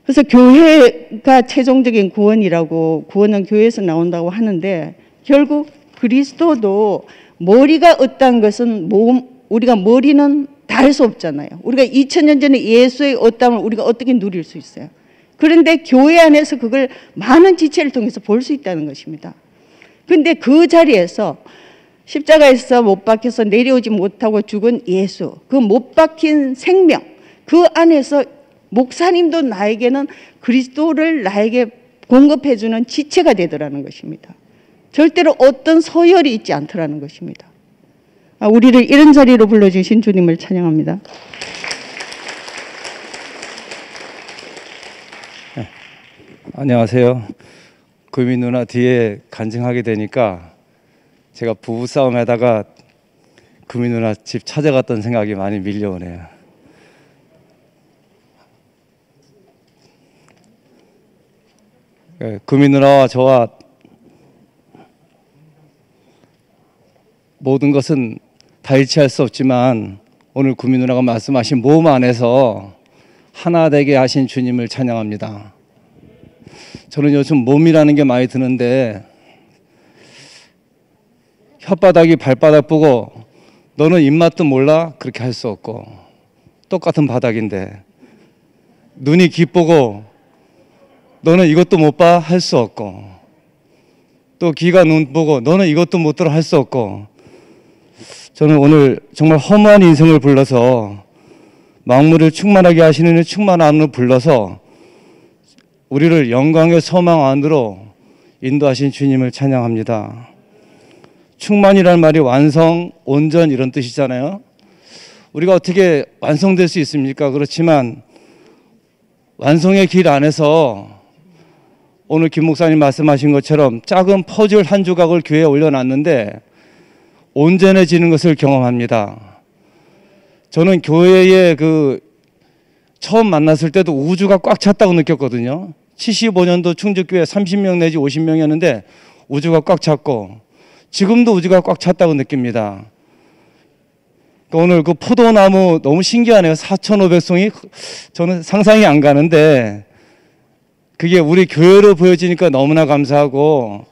[SPEAKER 9] 그래서 교회가 최종적인 구원이라고 구원은 교회에서 나온다고 하는데 결국 그리스도도 머리가 어떤 것은 우리가 머리는 다 할 수 없잖아요. 우리가 2000년 전에 예수의 어떠함을 우리가 어떻게 누릴 수 있어요. 그런데 교회 안에서 그걸 많은 지체를 통해서 볼 수 있다는 것입니다. 그런데 그 자리에서 십자가에서 못 박혀서 내려오지 못하고 죽은 예수, 그 못 박힌 생명, 그 안에서 목사님도 나에게는 그리스도를 나에게 공급해주는 지체가 되더라는 것입니다. 절대로 어떤 서열이 있지 않더라는 것입니다. 우리를 이런 자리로 불러주신 주님을 찬양합니다.
[SPEAKER 10] 네. 안녕하세요. 금이 누나 뒤에 간증하게 되니까 제가 부부싸움 하다가 금이 누나 집 찾아갔던 생각이 많이 밀려오네요. 금이 누나와 저와 모든 것은 다 일치할 수 없지만 오늘 구미 누나가 말씀하신 몸 안에서 하나 되게 하신 주님을 찬양합니다. 저는 요즘 몸이라는 게 많이 드는데 혓바닥이 발바닥 보고 너는 입맛도 몰라? 그렇게 할 수 없고 똑같은 바닥인데 눈이 귀 보고 너는 이것도 못 봐? 할 수 없고 또 귀가 눈 보고 너는 이것도 못 들어? 할 수 없고 저는 오늘 정말 허무한 인생을 불러서 만물을 충만하게 하시는 충만함을 불러서 우리를 영광의 소망 안으로 인도하신 주님을 찬양합니다. 충만이라는 말이 완성, 온전 이런 뜻이잖아요. 우리가 어떻게 완성될 수 있습니까? 그렇지만 완성의 길 안에서 오늘 김 목사님 말씀하신 것처럼 작은 퍼즐 한 조각을 교회에 올려놨는데 온전해지는 것을 경험합니다. 저는 교회에 처음 만났을 때도 우주가 꽉 찼다고 느꼈거든요. 75년도 충주교회 30명 내지 50명이었는데 우주가 꽉 찼고 지금도 우주가 꽉 찼다고 느낍니다. 오늘 그 포도나무 너무 신기하네요. 4,500송이 저는 상상이 안 가는데 그게 우리 교회로 보여지니까 너무나 감사하고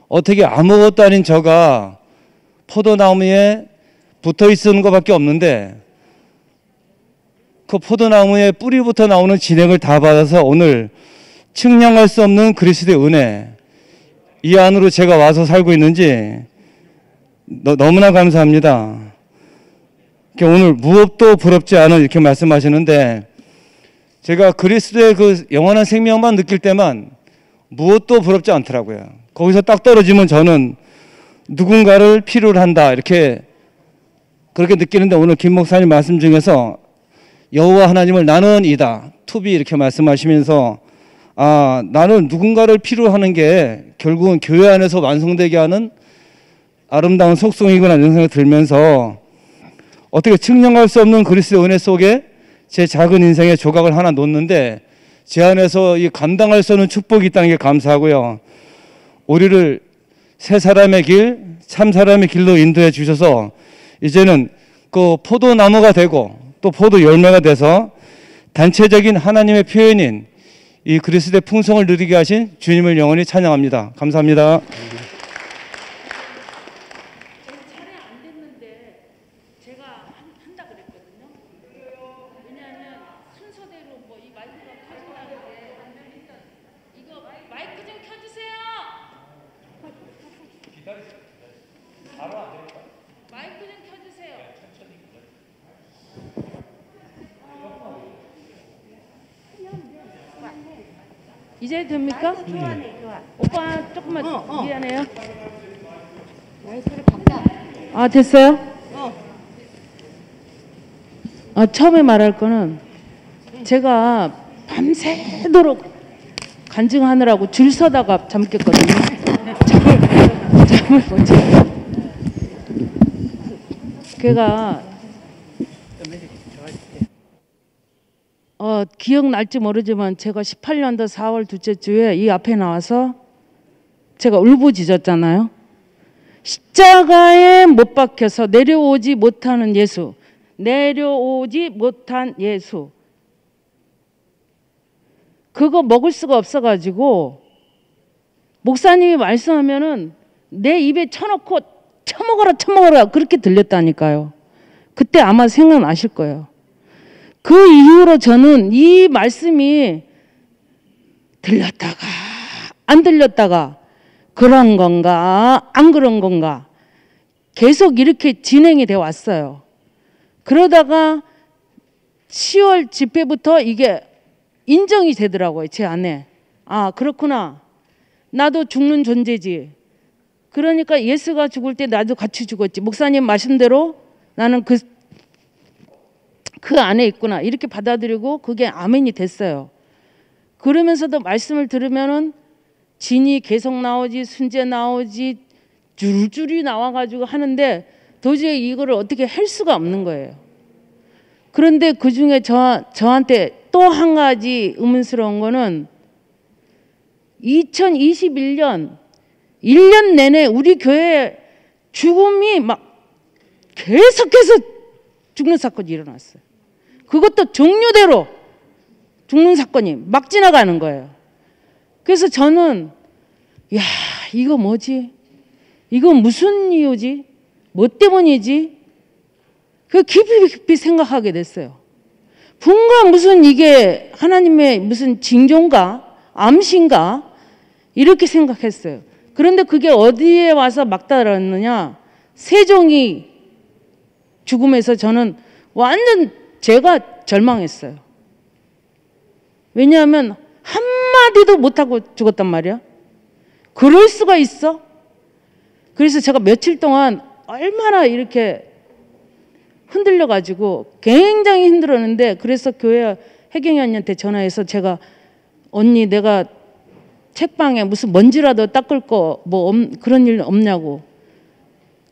[SPEAKER 10] 어떻게 아무것도 아닌 저가 포도나무에 붙어 있는 것밖에 없는데 그 포도나무의 뿌리부터 나오는 진액을 다 받아서 오늘 측량할 수 없는 그리스도의 은혜 이 안으로 제가 와서 살고 있는지 너무나 감사합니다. 오늘 무엇도 부럽지 않은 이렇게 말씀하시는데 제가 그리스도의 그 영원한 생명만 느낄 때만 무엇도 부럽지 않더라고요. 거기서 딱 떨어지면 저는 누군가를 필요로 한다 이렇게 그렇게 느끼는데 오늘 김 목사님 말씀 중에서 여호와 하나님을 나는 이다 투비 이렇게 말씀하시면서 나는 누군가를 필요로 하는 게 결국은 교회 안에서 완성되게 하는 아름다운 속성이구나 이런 생각이 들면서 어떻게 측량할 수 없는 그리스도의 은혜 속에 제 작은 인생의 조각을 하나 놓는데 제 안에서 이 감당할 수 없는 축복이 있다는 게 감사하고요. 우리를 새 사람의 길, 참 사람의 길로 인도해 주셔서 이제는 그 포도나무가 되고 또 포도 열매가 돼서 단체적인 하나님의 표현인 이 그리스도의 풍성을 누리게 하신 주님을 영원히 찬양합니다. 감사합니다.
[SPEAKER 6] 이제 됩니까? 오빠 조금만 미안해요. 됐어요? 처음에 말할 거는 제가 밤새도록 간증하느라고 줄 서다가 잠 깼거든요. 잠을 못 자요. 걔가 기억날지 모르지만 제가 18년도 4월 둘째 주에 이 앞에 나와서 제가 울부짖었잖아요. 십자가에 못 박혀서 내려오지 못하는 예수, 내려오지 못한 예수. 그거 먹을 수가 없어가지고 목사님이 말씀하면은 내 입에 쳐놓고 처먹어라 그렇게 들렸다니까요. 그때 아마 생각나실 거예요. 그 이후로 저는 이 말씀이 들렸다가 안 들렸다가 그런 건가 안 그런 건가 계속 이렇게 진행이 돼 왔어요. 그러다가 10월 집회부터 이게 인정이 되더라고요. 제 안에. 그렇구나. 나도 죽는 존재지. 그러니까 예수가 죽을 때 나도 같이 죽었지. 목사님 말씀대로 나는 그 안에 있구나 이렇게 받아들이고 그게 아멘이 됐어요. 그러면서도 말씀을 들으면은 진이 계속 나오지 순재 나오지 줄줄이 나와가지고 하는데 도저히 이거를 어떻게 할 수가 없는 거예요. 그런데 그중에 저한테 또 한 가지 의문스러운 거는 2021년 1년 내내 우리 교회 죽음이 막 계속해서
[SPEAKER 11] 죽는 사건이 일어났어요. 그것도 종류대로 죽는 사건이 막 지나가는 거예요. 그래서 저는 야, 이거 뭐지? 이거 무슨 이유지? 뭐 때문이지? 그 깊이 생각하게 됐어요. 뭔가 무슨 이게 하나님의 무슨 징조인가? 암시인가? 이렇게 생각했어요. 그런데 그게 어디에 와서 막달았느냐? 세종이 죽음에서 저는 완전 제가 절망했어요. 왜냐하면 한마디도 못하고 죽었단 말이야. 그럴 수가 있어? 그래서 제가 며칠 동안 얼마나 이렇게 흔들려가지고 굉장히 힘들었는데, 그래서 교회 혜경이 언니한테 전화해서 제가 언니 내가 책방에 무슨 먼지라도 닦을 거 뭐 그런 일 없냐고.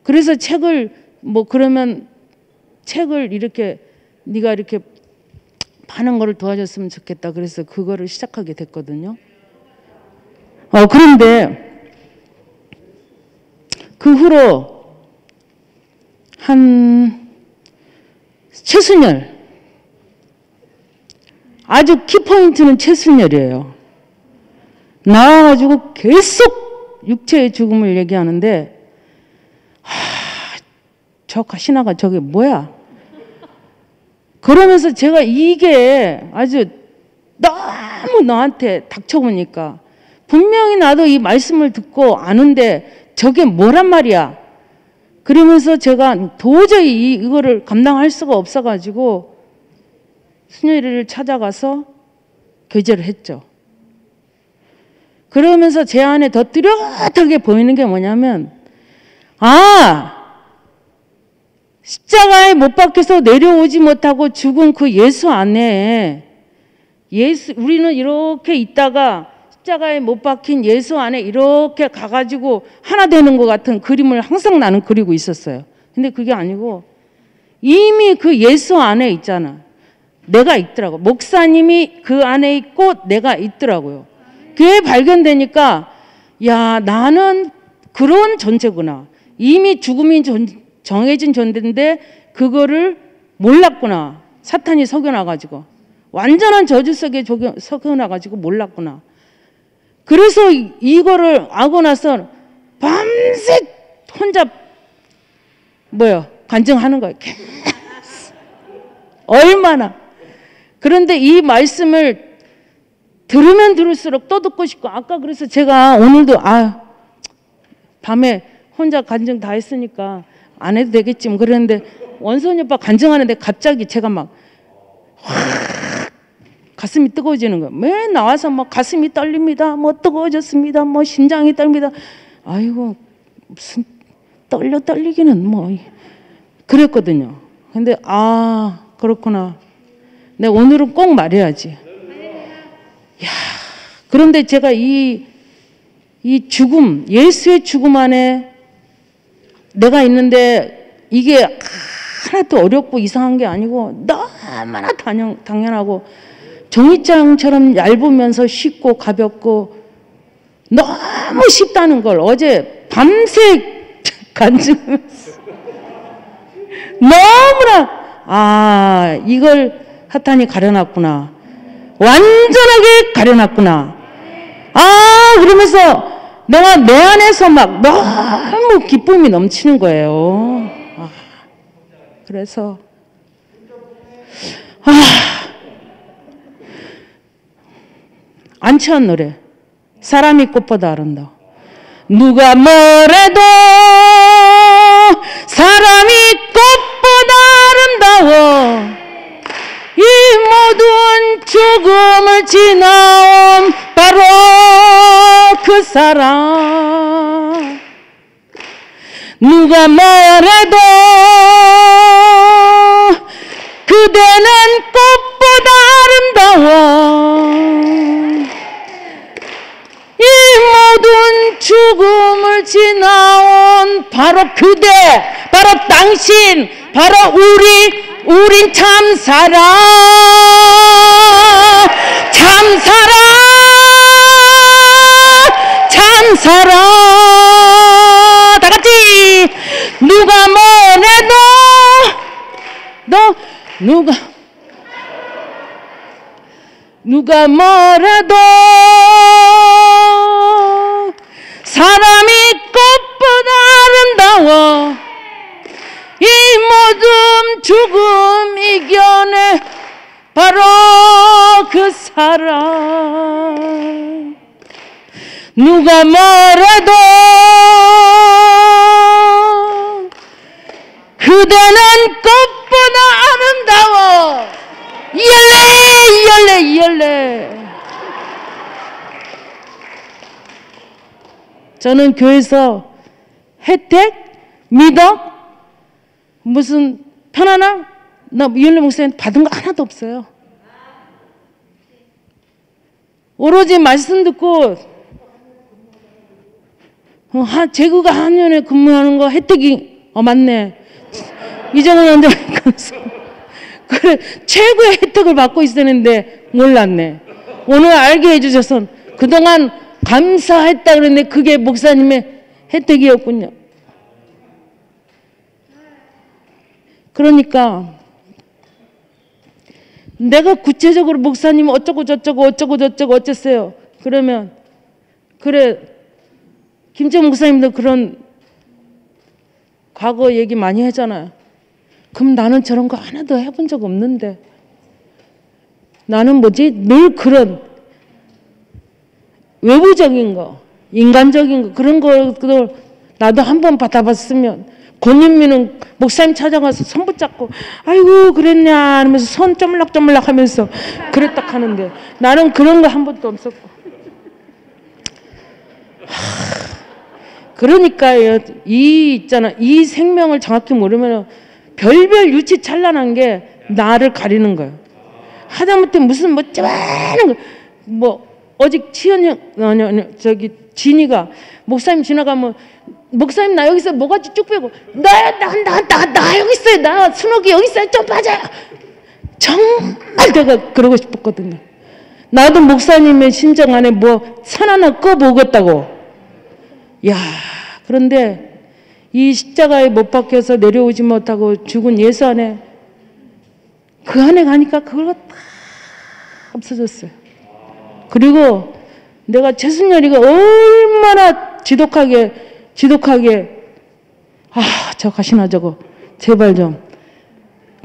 [SPEAKER 11] 그래서 책을 뭐 그러면 책을 이렇게 네가 이렇게 파는 거를 도와줬으면 좋겠다. 그래서 그거를 시작하게 됐거든요. 그런데 그 후로 한 최순열, 아주 키포인트는 최순열이에요. 나와가지고 계속 육체의 죽음을 얘기하는데, 저 가시나가 저게 뭐야? 그러면서 제가 이게 아주 너무 너한테 닥쳐오니까, 분명히 나도 이 말씀을 듣고 아는데 저게 뭐란 말이야? 그러면서 제가 도저히 이거를 감당할 수가 없어가지고 순열이를 찾아가서 교제를 했죠. 그러면서 제 안에 더 뚜렷하게 보이는 게 뭐냐면, 십자가에 못 박혀서 내려오지 못하고 죽은 그 예수 안에, 우리는 이렇게 있다가 십자가에 못 박힌 예수 안에 이렇게 가가지고 하나 되는 것 같은 그림을 항상 나는 그리고 있었어요. 근데 그게 아니고 이미 그 예수 안에 있잖아. 내가 있더라고. 목사님이 그 안에 있고 내가 있더라고요. 그게 발견되니까, 야, 나는 그런 존재구나. 이미 죽음이 정해진 존재인데 그거를 몰랐구나. 사탄이 속여놔가지고. 완전한 저주 속에 속여놔가지고 몰랐구나. 그래서 이거를 알고 나서 밤새 혼자 간증하는 거예요. 얼마나. 그런데 이 말씀을 들으면 들을수록 또 듣고 싶고, 아까 그래서 제가 오늘도 밤에 혼자 간증 다 했으니까 안 해도 되겠지 뭐 그랬는데, 원선이 오빠 간증하는데 갑자기 제가 막 가슴이 뜨거워지는 거예요. 맨 나와서 막 가슴이 떨립니다. 뭐 뜨거워졌습니다. 뭐 심장이 떨립니다. 아이고 무슨 떨리기는 뭐 그랬거든요. 근데 그렇구나. 내가 오늘은 꼭 말해야지. 야, 그런데 제가 이 죽음, 예수의 죽음 안에 내가 있는데 이게 하나도 어렵고 이상한 게 아니고 너무나 당연하고 종이장처럼 얇으면서 쉽고 가볍고 너무 쉽다는 걸 어제 밤새 간증하면서 너무나 이걸 사탄이 가려놨구나. 완전하게 가려놨구나. 그러면서 내가 내 안에서 막 너무 기쁨이 넘치는 거예요. 그래서 안치환 노래, 사람이 꽃보다 아름다워. 누가 뭐래도 사람이 꽃보다 아름다워. 이 모든 죽음을 지나온 바로 그 사람. 누가 뭐래도 그대는 꽃보다 아름다워. 이 모든 죽음을 지나온 바로 그대, 바로 당신, 바로 우린 참사랑, 참사랑, 참사랑. 다 같이 누가 뭐래도 너 누가 뭐라도 사람이 꽃보다 아름다워 이 모든 죽음 이겨내 바로 그 사람. 누가 뭐라도 그대는 꽃보다 아름다워. 이열래. 저는 교회에서 혜택, 미덕, 무슨 편안함, 나 이열래 목사님 받은 거 하나도 없어요. 오로지 말씀 듣고 제구가 한년에 근무하는 거 혜택이 맞네. 이정은 원장님께서 그래 최고의 혜택을 받고 있었는데 몰랐네. 오늘 알게 해주셔서 그동안 감사했다 그랬는데 그게 목사님의 혜택이었군요. 그러니까 내가 구체적으로 목사님 어쩌고 저쩌고 어쨌어요. 그러면 그래 김재 목사님도 그런 과거 얘기 많이 하잖아요. 그럼 나는 저런 거 하나도 해본 적 없는데 나는 뭐지? 늘 그런 외부적인 거, 인간적인 거 그런 걸 나도 한번 받아봤으면 권윤미는 목사님 찾아가서 손 붙잡고 아이고 그랬냐 하면서 손 쪼물락쪼물락 하면서 그랬다 하는데 나는 그런 거 한 번도 없었고 그러니까요. 이 생명을 정확히 모르면 별별 유치 찬란한 게 나를 가리는 거예요. 하다못해 무슨 뭐 쩌만한 거 어직 치현이 저기 진이가 목사님 지나가면 목사님 나 여기 있어요. 뭐가지 쭉 빼고 나 여기 있어요. 나 순옥이 여기 있어요. 좀 빠져요. 정말 내가 그러고 싶었거든요. 나도 목사님의 심정 안에 뭐 산 하나 꺼보겠다고. 야 그런데 이 십자가에 못 박혀서 내려오지 못하고 죽은 예수 안에 그 안에 가니까 그걸 다 없어졌어요. 그리고 내가 최순열이가 얼마나 지독하게 저 가시나 저거 제발 좀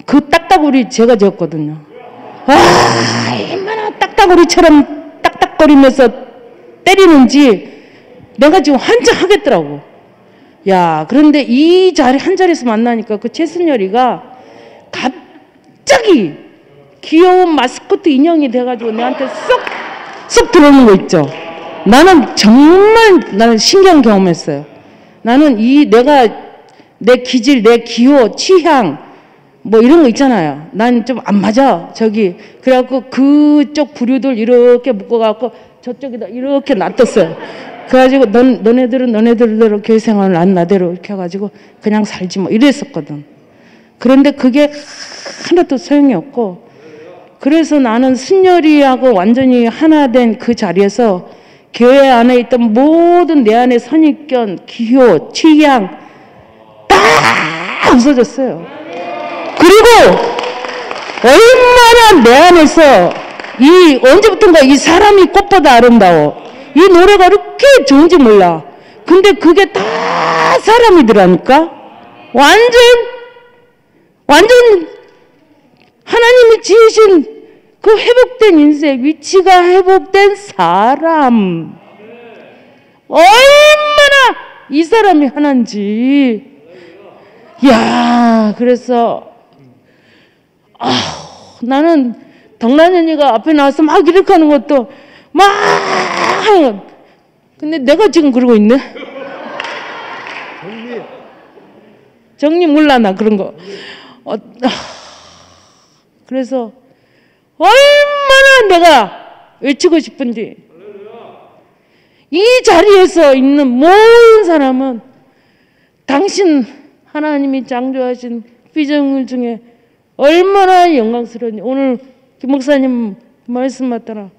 [SPEAKER 11] 그 딱따구리 제가 지었거든요. 얼마나 딱따구리처럼 딱딱거리면서 때리는지 내가 지금 환장하겠더라고. 야 그런데 이 자리 한 자리에서 만나니까 그 최순열이가 갑자기 귀여운 마스코트 인형이 돼가지고 내한테 쏙 들어오는 거 있죠. 나는 정말 신기한 경험했어요. 나는 내가 내 기질, 내 기호, 취향 뭐 이런 거 있잖아요. 난 좀 안 맞아 저기. 그래갖고 그쪽 부류들 이렇게 묶어갖고 저쪽에다 이렇게 놔뒀어요. 그래가지고 너네들은 너네들대로 교회 생활을 안 나대로 이렇게 해가지고 그냥 살지 뭐 이랬었거든. 그런데 그게 하나도 소용이 없고 그래서 나는 순열이하고 완전히 하나 된 그 자리에서 교회 안에 있던 모든 내 안의 선입견, 기호, 취향 다 없어졌어요. 그리고 얼마나 내 안에서 언제부턴가 이 사람이 꽃보다 아름다워. 이 노래가 이렇게 좋은지 몰라. 근데 그게 다 사람이더라니까. 완전 하나님이 지으신 그 회복된 인생, 위치가 회복된 사람. 얼마나 이 사람이 하나인지. 야, 그래서 나는 덕란현이가 앞에 나와서 막 이렇게 하는 것도 막 근데 내가 지금 그러고 있네. 정리 몰라 나 그런 거. 그래서 얼마나 내가 외치고 싶은지 이 자리에서 있는 모든 사람은 당신 하나님이 창조하신 피조물 중에 얼마나 영광스러운지 오늘 김 목사님 말씀 따라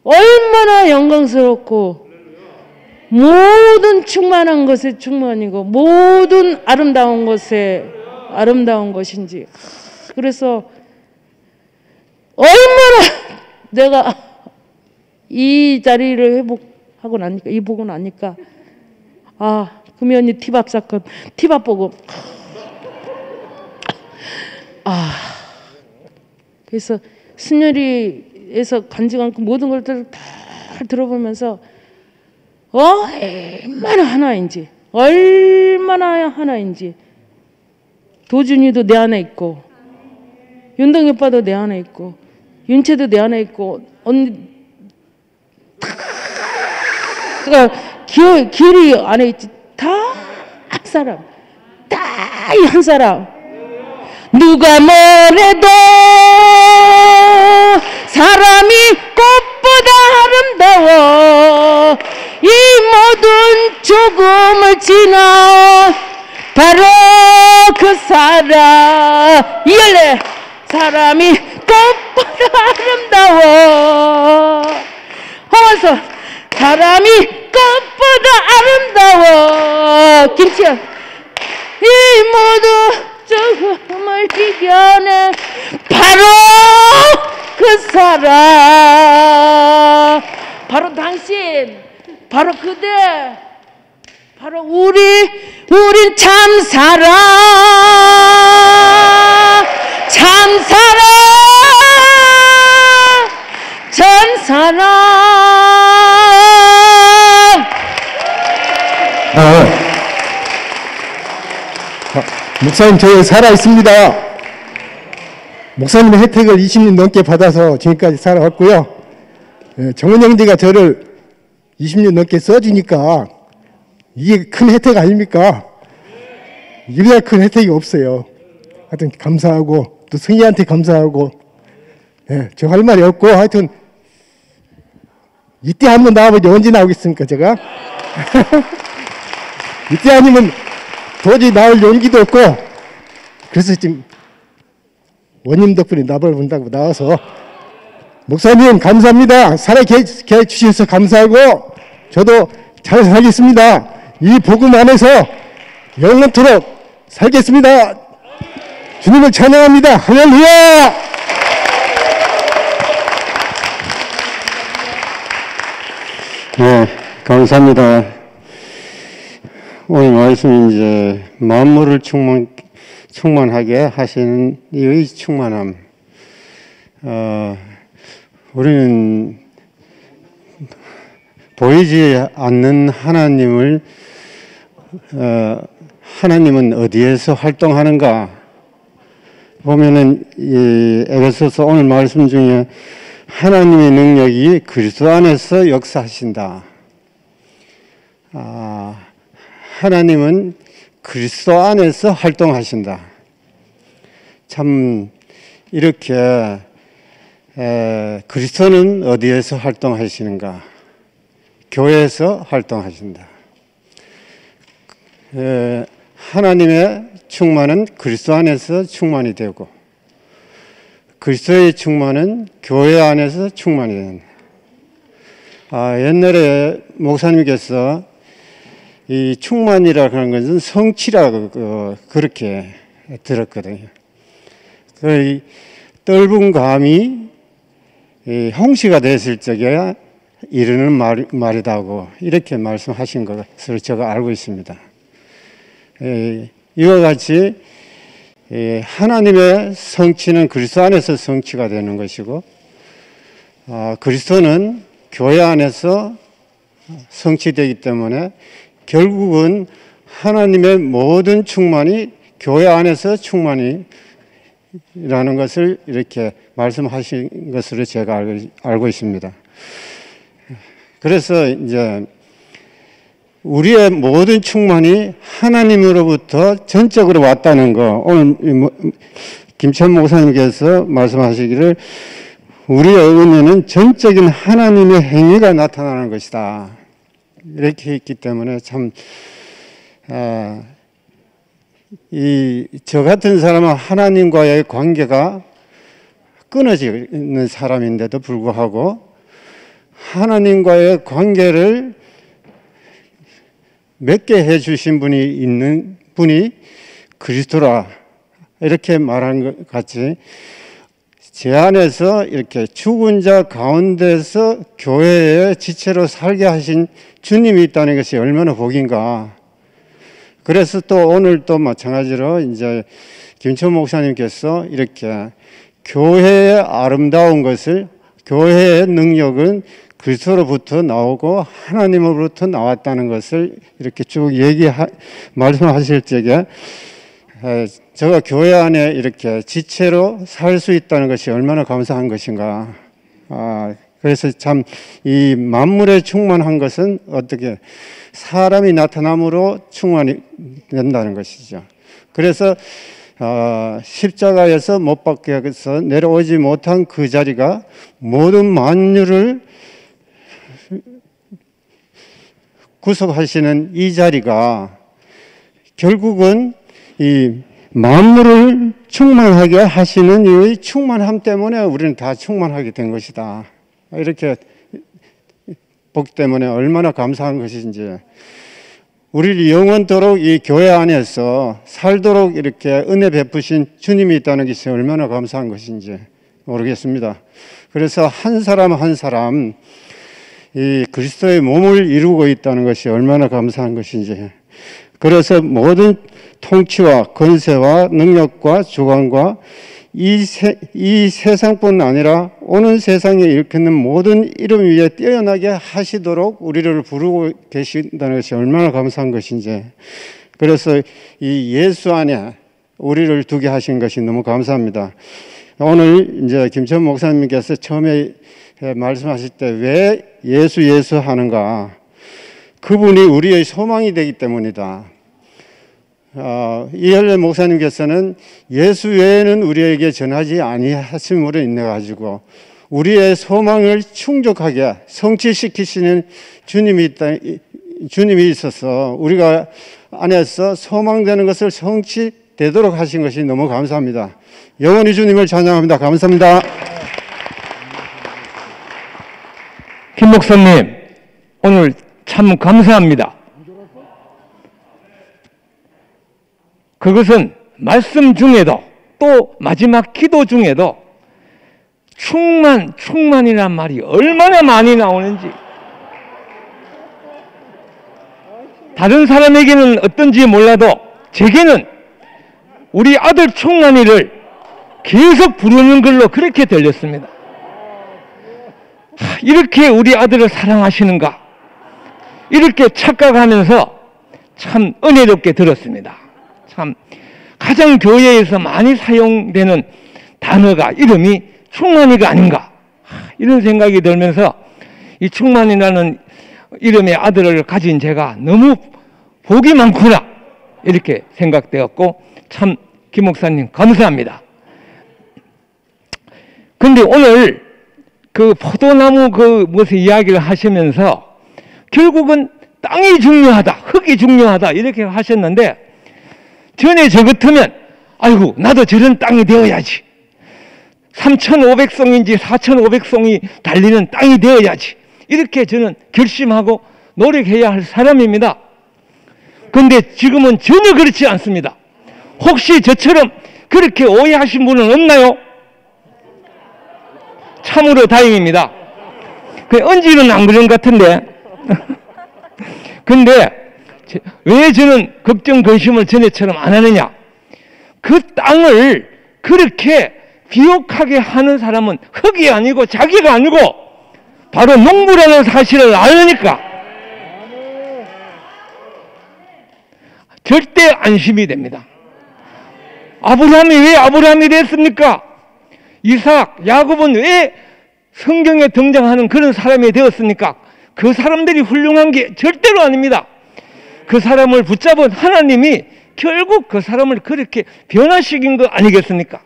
[SPEAKER 11] 얼마나 영광스럽고 모든 충만한 것에 충만이고 모든 아름다운 것에 아름다운 것인지. 그래서 얼마나 내가 이 자리를 회복하고 나니까, 이 보고 나니까, 아, 금이 언니 티밥 사건, 티밥 보고, 아, 그래서 순열이에서 간증한 그 모든 것들을 다 들어보면서 얼마나 하나인지, 얼마나 하나인지. 도준이도 내 안에 있고, 윤동이 오빠도 내 안에 있고, 윤채도 내 안에 있고, 언니 다 기울이 안에 있지. 다 한 사람, 다 이 한 사람. 누가 뭐래도 사람이 꽃보다 아름다워. 이 모든 죽음을 지나 바로 그 사람. 이열래 사람이 꽃보다 아름다워. 홍원선 사람이 꽃보다 아름다워. 김치현 이 모든 죽음을 이겨내 바로 그 사람. 바로 당신, 바로 그대, 바로 우린 참사랑, 참사랑, 참사랑.
[SPEAKER 12] 목사님, 저 살아 있습니다. 목사님의 혜택을 20년 넘게 받아서 지금까지 살아왔고요. 정은 형제가 저를 20년 넘게 써주니까 이게 큰 혜택 아닙니까? 이보다 큰 혜택이 없어요. 하여튼 감사하고 또 승희한테 감사하고, 저 할 말이 없고, 하여튼 이때 한번 나와보지 언제 나오겠습니까 제가? 이때 아니면 도저히 나올 용기도 없고, 그래서 지금 원님 덕분에 나발 본다고 나와서. 목사님 감사합니다. 살아계 주셔서 감사하고, 저도 잘 살겠습니다. 이 복음 안에서 영원토록 살겠습니다. 주님을 찬양합니다. 할렐루야.
[SPEAKER 13] 네, 감사합니다. 오늘 말씀 이제 만물을 충만하게 하시는 이 충만함. 우리는 보이지 않는 하나님을, 하나님은 어디에서 활동하는가 보면은 이 에베소서 오늘 말씀 중에 하나님의 능력이 그리스도 안에서 역사하신다. 하나님은 그리스도 안에서 활동하신다. 참 이렇게 그리스도는 어디에서 활동하시는가? 교회에서 활동하신다. 하나님의 충만은 그리스도 안에서 충만이 되고, 그리스도의 충만은 교회 안에서 충만이 된다. 옛날에 목사님께서 이 충만이라고 하는 것은 성취라고 그렇게 들었거든요. 그 떫은 감이 홍시가 됐을 적에 이르는 말이다고 이렇게 말씀하신 것을 제가 알고 있습니다. 이와 같이 하나님의 성취는 그리스도 안에서 성취가 되는 것이고, 그리스도는 교회 안에서 성취되기 때문에 결국은 하나님의 모든 충만이 교회 안에서 충만이라는 것을 이렇게 말씀하신 것으로 제가 알고 있습니다. 그래서 이제 우리의 모든 충만이 하나님으로부터 전적으로 왔다는 거, 오늘 김천 목사님께서 말씀하시기를 우리의 은혜는 전적인 하나님의 행위가 나타나는 것이다, 이렇게 했기 때문에 참 저 같은 사람은 하나님과의 관계가 끊어져 있는 사람인데도 불구하고 하나님과의 관계를 맺게 해주신 분이 있는 분이 그리스도라, 이렇게 말한 것 같이 제 안에서 이렇게 죽은 자 가운데서 교회의 지체로 살게 하신 주님이 있다는 것이 얼마나 복인가. 그래서 또 오늘 또 마찬가지로 이제 김천 목사님께서 이렇게 교회의 아름다운 것을, 교회의 능력은 그리스도로부터 나오고 하나님으로부터 나왔다는 것을 이렇게 쭉 말씀하실 적에 제가 교회 안에 이렇게 지체로 살 수 있다는 것이 얼마나 감사한 것인가. 그래서 참 이 만물에 충만한 것은 어떻게 사람이 나타남으로 충만이 된다는 것이죠. 그래서 십자가에서 못 박혀서 내려오지 못한 그 자리가 모든 만유를 구속하시는 이 자리가 결국은 이 만물을 충만하게 하시는 이 충만함 때문에 우리는 다 충만하게 된 것이다. 이렇게 보기 때문에 얼마나 감사한 것인지, 우리를 영원토록 이 교회 안에서 살도록 이렇게 은혜 베푸신 주님이 있다는 것이 얼마나 감사한 것인지 모르겠습니다. 그래서 한 사람 한 사람 이 그리스도의 몸을 이루고 있다는 것이 얼마나 감사한 것인지, 그래서 모든 통치와 권세와 능력과 주관과 이 세상뿐 아니라 오는 세상에 일컫는 모든 이름 위에 뛰어나게 하시도록 우리를 부르고 계신다는 것이 얼마나 감사한 것인지, 그래서 이 예수 안에 우리를 두게 하신 것이 너무 감사합니다. 오늘 이제 김천 목사님께서 처음에 말씀하실 때 왜 예수 하는가? 그분이 우리의 소망이 되기 때문이다. 이할래 목사님께서는 예수 외에는 우리에게 전하지 아니하심으로 인해 가지고 우리의 소망을 충족하게 성취시키시는 주님이 있어서 우리가 안에서 소망되는 것을 성취되도록 하신 것이 너무 감사합니다. 영원히 주님을 찬양합니다. 감사합니다.
[SPEAKER 14] 김 목사님, 오늘 참 감사합니다. 그것은 말씀 중에도 또 마지막 기도 중에도 충만이란 말이 얼마나 많이 나오는지, 다른 사람에게는 어떤지 몰라도 제게는 우리 아들 충만이를 계속 부르는 걸로 그렇게 들렸습니다. 이렇게 우리 아들을 사랑하시는가, 이렇게 착각하면서 참 은혜롭게 들었습니다. 참 가장 교회에서 많이 사용되는 단어가 이름이 충만이가 아닌가, 이런 생각이 들면서 이 충만이라는 이름의 아들을 가진 제가 너무 복이 많구나 이렇게 생각되었고, 참 김 목사님 감사합니다. 근데 오늘 그 포도나무 무슨 이야기를 하시면서 결국은 땅이 중요하다, 흙이 중요하다 이렇게 하셨는데, 전에 저 같으면 아이고 나도 저런 땅이 되어야지, 3,500송인지 4,500송이 달리는 땅이 되어야지, 이렇게 저는 결심하고 노력해야 할 사람입니다. 그런데 지금은 전혀 그렇지 않습니다. 혹시 저처럼 그렇게 오해하신 분은 없나요? 참으로 다행입니다. 언지는 안 그런 것 같은데 근데 왜 저는 걱정 근심을 전에처럼 안 하느냐, 그 땅을 그렇게 비옥하게 하는 사람은 흙이 아니고 자기가 아니고 바로 농부라는 사실을 아니까 절대 안심이 됩니다. 아브라함이 왜 아브라함이 됐습니까? 이삭, 야곱은 왜 성경에 등장하는 그런 사람이 되었습니까? 그 사람들이 훌륭한 게 절대로 아닙니다. 그 사람을 붙잡은 하나님이 결국 그 사람을 그렇게 변화시킨 거 아니겠습니까?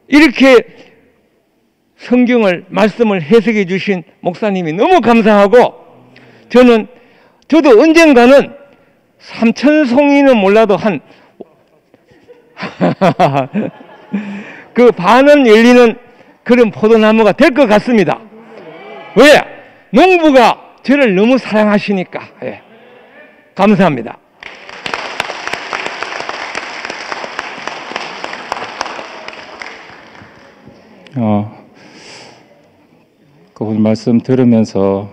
[SPEAKER 14] 이렇게 성경을 말씀을 해석해 주신 목사님이 너무 감사하고, 저도 언젠가는 3,000송이는 몰라도 한 그 반은 열리는 그런 포도나무가 될 것 같습니다. 왜? 농부가 저를 너무 사랑하시니까. 예. 감사합니다.
[SPEAKER 15] 그분 말씀 들으면서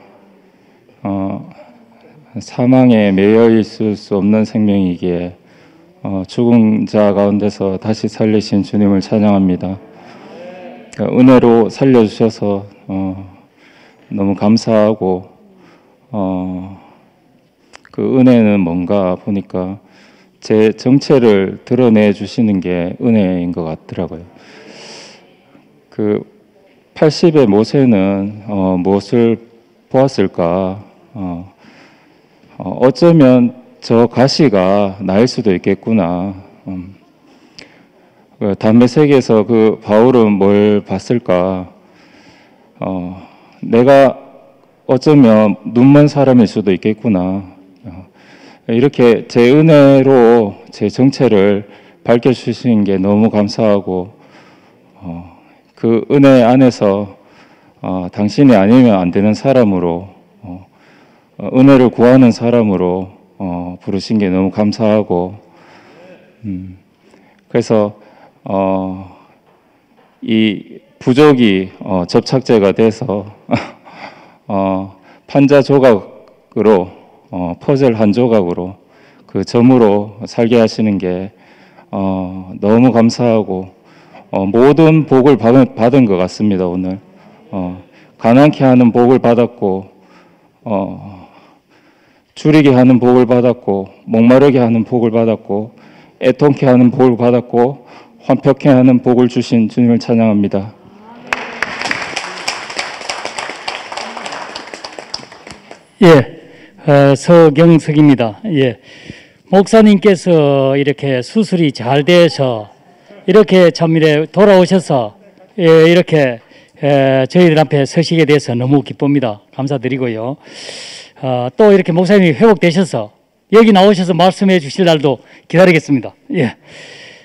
[SPEAKER 15] 사망에 매여 있을 수 없는 생명이기에 죽은 자 가운데서 다시 살리신 주님을 찬양합니다. 은혜로 살려주셔서 너무 감사하고 그 은혜는 뭔가 보니까 제 정체를 드러내 주시는 게 은혜인 것 같더라고요. 그 80의 모세는 무엇을 보았을까? 어쩌면 저 가시가 나일 수도 있겠구나. 담메색에서 그 바울은 뭘 봤을까? 내가 어쩌면 눈먼 사람일 수도 있겠구나. 이렇게 제 은혜로 제 정체를 밝혀주신 게 너무 감사하고 그 은혜 안에서 당신이 아니면 안 되는 사람으로 은혜를 구하는 사람으로 부르신 게 너무 감사하고 그래서 이 부족이 접착제가 돼서 판자 조각으로 퍼즐 한 조각으로 그 점으로 살게 하시는 게 너무 감사하고 모든 복을 받은 것 같습니다. 오늘 가난케 하는 복을 받았고 줄이게 하는 복을 받았고 목마르게 하는 복을 받았고 애통케 하는 복을 받았고 환평케 하는 복을 주신 주님을 찬양합니다.
[SPEAKER 16] 서경석입니다. 목사님께서 이렇게 수술이 잘 돼서 이렇게 참 이래 돌아오셔서 이렇게 저희들 앞에 서시게 돼서 너무 기쁩니다. 감사드리고요. 또 이렇게 목사님이 회복되셔서 여기 나오셔서 말씀해 주실 날도 기다리겠습니다.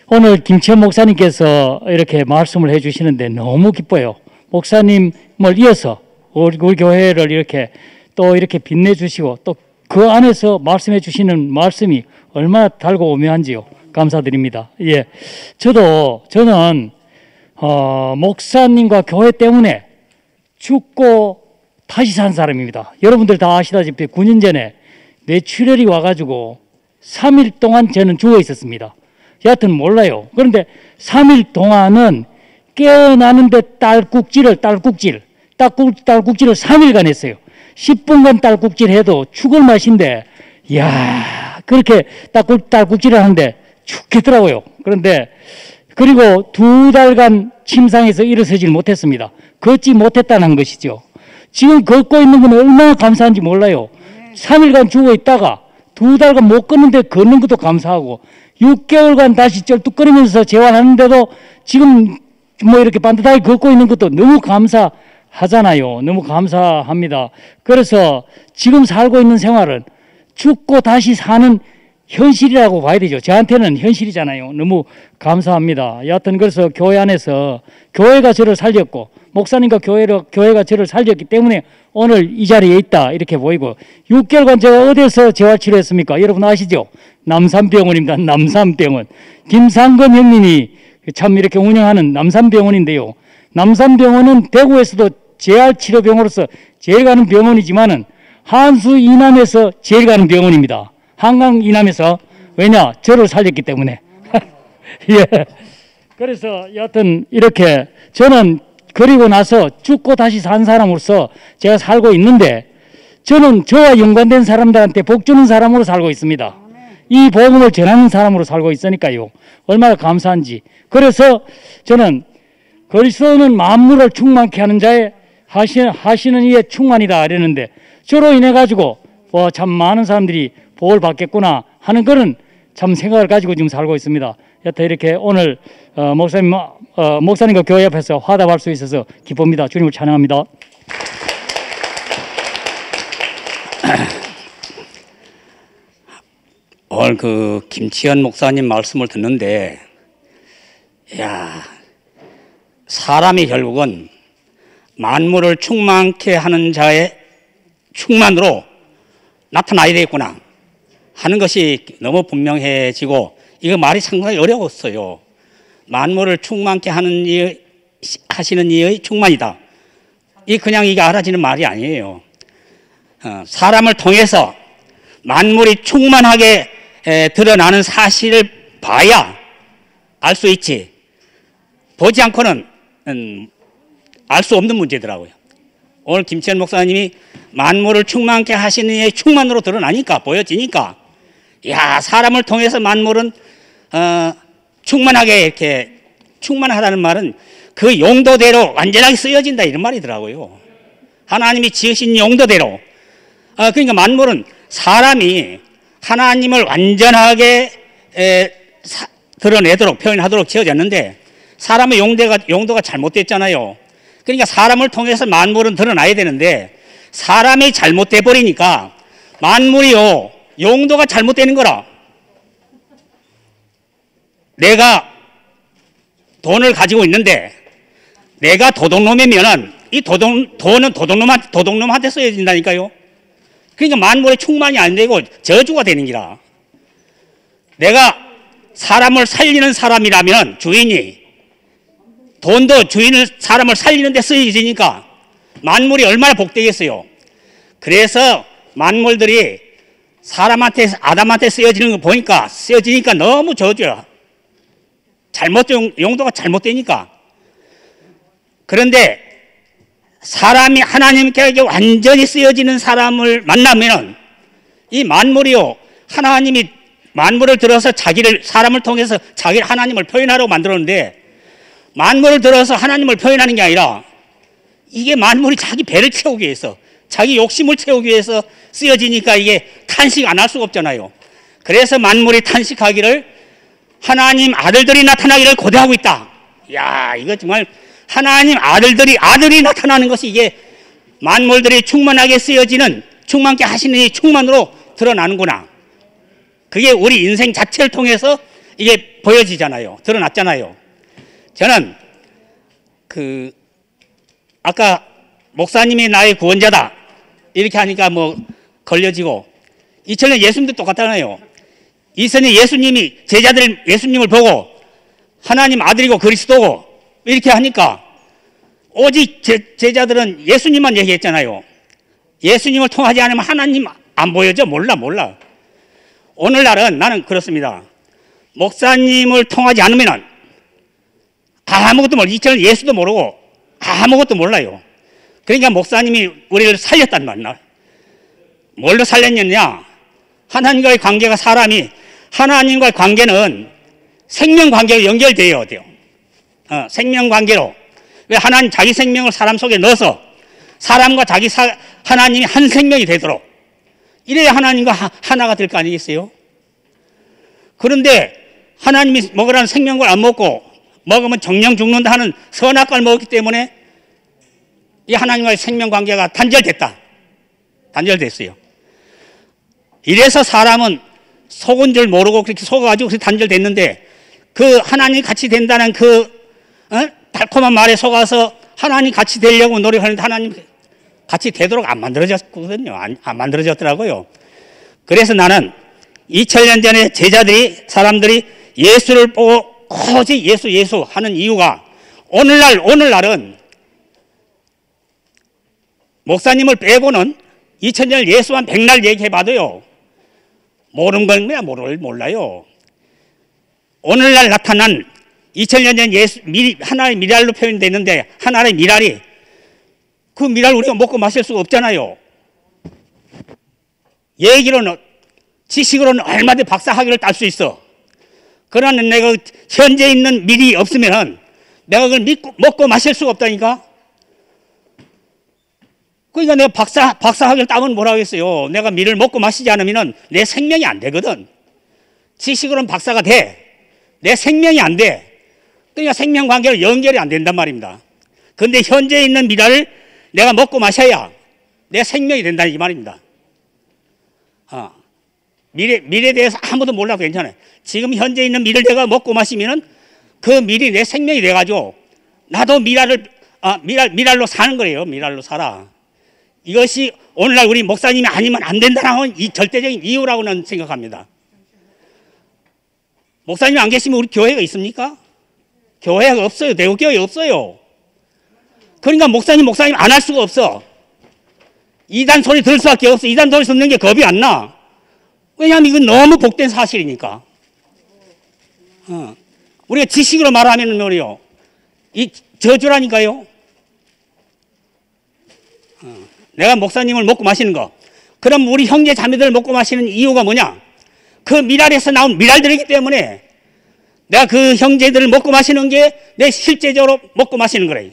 [SPEAKER 16] 오늘 김치현 목사님께서 이렇게 말씀을 해 주시는데 너무 기뻐요. 목사님을 이어서 우리 교회를 이렇게 또 이렇게 빛내주시고 또 그 안에서 말씀해 주시는 말씀이 얼마나 달고 오묘한지요. 감사드립니다. 저는 목사님과 교회 때문에 죽고 다시 산 사람입니다. 여러분들 다 아시다시피 9년 전에 뇌출혈이 와가지고 3일 동안 저는 죽어 있었습니다. 여하튼 몰라요. 그런데 3일 동안은 깨어나는데 딸꾹질을 3일간 했어요. 10분간 딸꾹질 해도 죽을 맛인데, 그렇게 딸꾹질을 하는데 죽겠더라고요. 그리고 2달간 침상에서 일어서질 못했습니다. 걷지 못했다는 것이죠. 지금 걷고 있는 건 얼마나 감사한지 몰라요. 3일간 죽어 있다가 2달간 못 걷는데 걷는 것도 감사하고 6개월간 다시 쩔뚝거리면서 재활하는데도 지금 이렇게 반듯하게 걷고 있는 것도 너무 감사하잖아요. 너무 감사합니다. 그래서 지금 살고 있는 생활은 죽고 다시 사는 현실이라고 봐야 되죠. 저한테는 현실이잖아요. 너무 감사합니다. 여하튼 그래서 교회 안에서 교회가 저를 살렸고 목사님과 교회가 저를 살렸기 때문에 오늘 이 자리에 있다 이렇게 보이고 6개월간 제가 어디서 재활치료했습니까? 여러분 아시죠? 남산병원입니다. 남산병원. 김상건 형님이 참 이렇게 운영하는 남산병원인데요. 남산병원은 대구에서도 재활치료병으로서 제일 가는 병원이지만은 한수 이남에서 제일 가는 병원입니다. 한강 이남에서. 왜냐? 저를 살렸기 때문에. 그래서 여하튼 이렇게 저는 그리고 나서 죽고 다시 산 사람으로서 제가 살고 있는데 저는 저와 연관된 사람들한테 복 주는 사람으로 살고 있습니다. 이 복음을 전하는 사람으로 살고 있으니까요. 얼마나 감사한지. 그래서 저는 그리스도는 만물을 충만케 하는 자에 하시는 이에 충만이다 이랬는데 저로 인해 가지고 참 많은 사람들이 복을 받겠구나 하는 그런 참 생각을 가지고 지금 살고 있습니다. 여튼 이렇게 오늘 목사님과 교회 앞에서 화답할 수 있어서 기쁩니다. 주님을 찬양합니다.
[SPEAKER 17] 오늘 그 김치현 목사님 말씀을 듣는데, 사람이 결국은 만물을 충만케 하는 자의 충만으로 나타나야 되겠구나 하는 것이 너무 분명해지고, 이거 말이 상당히 어려웠어요. 만물을 충만케 하는 이 하시는 이의 충만이다. 이 그냥 이게 알아지는 말이 아니에요. 사람을 통해서 만물이 충만하게 드러나는 사실을 봐야 알 수 있지. 보지 않고는 알 수 없는 문제더라고요. 오늘 김치현 목사님이 만물을 충만케 하시는 이의 충만으로 드러나니까, 보여지니까, 야, 사람을 통해서 만물은 충만하게 이렇게, 충만하다는 말은 그 용도대로 완전하게 쓰여진다 이런 말이더라고요. 하나님이 지으신 용도대로. 그러니까 만물은 사람이 하나님을 완전하게 드러내도록, 표현하도록 지어졌는데 사람의 용도가 잘못됐잖아요. 그러니까 사람을 통해서 만물은 드러나야 되는데 사람이 잘못돼 버리니까 만물이요, 용도가 잘못되는 거라. 내가 돈을 가지고 있는데 내가 도둑놈이면은 이 돈은 도둑놈한테 쓰여진다니까요. 그러니까 만물의 충만이 안 되고 저주가 되는 기라. 내가 사람을 살리는 사람이라면 주인이 돈도 사람을 살리는 데 쓰여지니까 만물이 얼마나 복되겠어요. 그래서 만물들이 아담한테 쓰여지는 거 보니까 쓰여지니까 너무 저주야. 용도가 잘못되니까. 그런데 사람이 하나님께 완전히 쓰여지는 사람을 만나면 이 만물이요, 하나님이 만물을 들어서 사람을 통해서 하나님을 표현하라고 만들었는데 만물을 들어서 하나님을 표현하는 게 아니라 이게 만물이 자기 배를 채우기 위해서, 자기 욕심을 채우기 위해서 쓰여지니까 이게 탄식 안 할 수가 없잖아요. 그래서 만물이 탄식하기를 하나님 아들들이 나타나기를 고대하고 있다. 야, 이거 정말 하나님 아들이 나타나는 것이 이게 만물들이 충만하게 쓰여지는, 충만케 하시는 이 충만으로 드러나는구나. 그게 우리 인생 자체를 통해서 이게 보여지잖아요. 드러났잖아요. 저는 아까 목사님이 나의 구원자다 이렇게 하니까 뭐 걸려지고, 2000년 예수님도 똑같잖아요. 2000년 예수님이 예수님을 보고 하나님 아들이고 그리스도고 이렇게 하니까 오직 제자들은 예수님만 얘기했잖아요. 예수님을 통하지 않으면 하나님 안 보여져? 몰라. 오늘날은 나는 그렇습니다. 목사님을 통하지 않으면 아무것도 모르고, 2000년 예수도 모르고 아무것도 몰라요. 그러니까 목사님이 우리를 살렸단 말이야. 뭘로 살렸느냐? 하나님과의 관계가, 사람이 하나님과의 관계는 생명관계로 연결되어야 돼요. 생명관계로. 왜 하나님 자기 생명을 사람 속에 넣어서 사람과 하나님이 한 생명이 되도록, 이래야 하나님과 하나가 될 거 아니겠어요? 그런데 하나님이 먹으라는 생명을 안 먹고 먹으면 정령 죽는다 하는 선악과를 먹었기 때문에 이 하나님과의 생명관계가 단절됐어요. 이래서 사람은 속은 줄 모르고 그렇게 속아가지고 그렇게 단절됐는데, 그 하나님 같이 된다는 달콤한 말에 속아서 하나님 같이 되려고 노력하는데 하나님 같이 되도록 안 만들어졌거든요. 안 만들어졌더라고요. 그래서 나는 2000년 전에 사람들이 예수를 보고 오직 예수 하는 이유가, 오늘날은 목사님을 빼고는 2000년 예수만 백날 얘기해봐도요, 모르는 건 그냥 몰라요. 오늘날 나타난 2000년 전 하나의 미랄로 표현되는데, 하나의 미랄이, 그 미랄 우리가 먹고 마실 수가 없잖아요. 얘기로는, 지식으로는 얼마든지 박사학위를 딸 수 있어. 그러나 내가 현재 있는 밀이 없으면 내가 그걸 먹고 마실 수가 없다니까. 그러니까 내가 박사학위를 따면 뭐라고 하겠어요. 내가 밀을 먹고 마시지 않으면 내 생명이 안 되거든. 지식으로는 박사가 돼. 내 생명이 안 돼. 그러니까 생명관계로 연결이 안 된단 말입니다. 그런데 현재 있는 미랄을 내가 먹고 마셔야 내 생명이 된다는 이 말입니다. 밀에 대해서 아무도 몰라도 괜찮아요. 지금 현재 있는 밀을 내가 먹고 마시면은 그 밀이 내 생명이 돼가지고 나도 미랄로 사는 거예요. 미랄로 살아. 이것이 오늘날 우리 목사님이 아니면 안 된다는 이 절대적인 이유라고는 생각합니다. 목사님이 안 계시면 우리 교회가 있습니까? 교회가 없어요. 대구교회 없어요. 그러니까 목사님 안 할 수가 없어. 이단 소리 들을 수밖에 없어. 이단 소리 듣는 게 겁이 안 나. 왜냐하면 이건 너무 복된 사실이니까. 우리가 지식으로 말하면 말이요, 이 저주라니까요. 내가 목사님을 먹고 마시는 거. 그럼 우리 형제 자매들 먹고 마시는 이유가 뭐냐? 그 미랄에서 나온 미랄들이기 때문에 내가 그 형제들을 먹고 마시는 게 내 실제적으로 먹고 마시는 거래.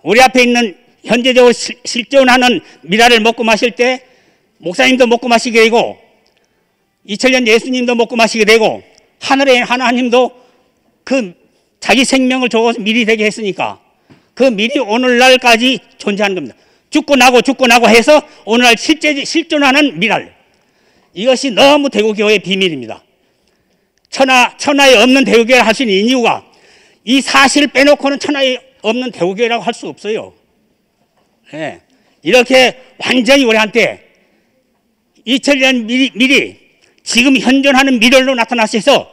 [SPEAKER 17] 우리 앞에 있는 현재적으로 실존하는 미랄을 먹고 마실 때 목사님도 먹고 마시게 되고 이철년 예수님도 먹고 마시게 되고 하늘의 하나님도 그 자기 생명을 줘서 미리 되게 했으니까 그 미리 오늘날까지 존재하는 겁니다. 죽고 나고 해서 오늘날 실존하는 미랄. 이것이 너무 대구교회의 비밀입니다. 천하에 없는 대구교회를 할 수 있는 이유가 이 사실을 빼놓고는 천하에 없는 대구교회라고 할 수 없어요. 네. 이렇게 완전히 우리한테 2000년 미리 지금 현존하는 미랄로 나타나셔서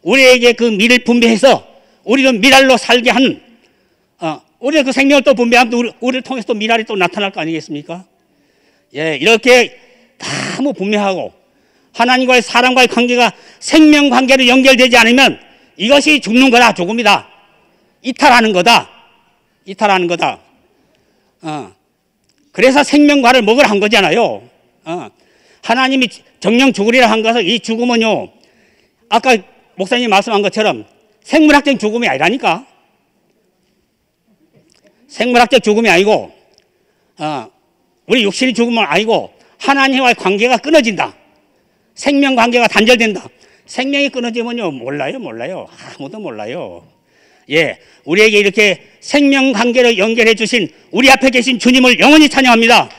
[SPEAKER 17] 우리에게 그 미를 분배해서 우리도 미랄로 살게 하는 우리가 그 생명을 또 분배하면 우리를 통해서 또 미랄이 또 나타날 거 아니겠습니까? 예, 이렇게 너무 분명하고 하나님과의 사람과의 관계가 생명 관계로 연결되지 않으면 이것이 죽는 거다, 죽음이다. 이탈하는 거다. 그래서 생명과를 먹으라 한 거잖아요. 하나님이 정령 죽으리라 한 것은 이 죽음은요, 아까 목사님 말씀한 것처럼 생물학적 죽음이 아니라니까. 생물학적 죽음이 아니고, 우리 육신의 죽음은 아니고, 하나님과의 관계가 끊어진다. 생명 관계가 단절된다. 생명이 끊어지면요, 몰라요. 아무도 몰라요. 예, 우리에게 이렇게 생명 관계를 연결해 주신 우리 앞에 계신 주님을 영원히 찬양합니다.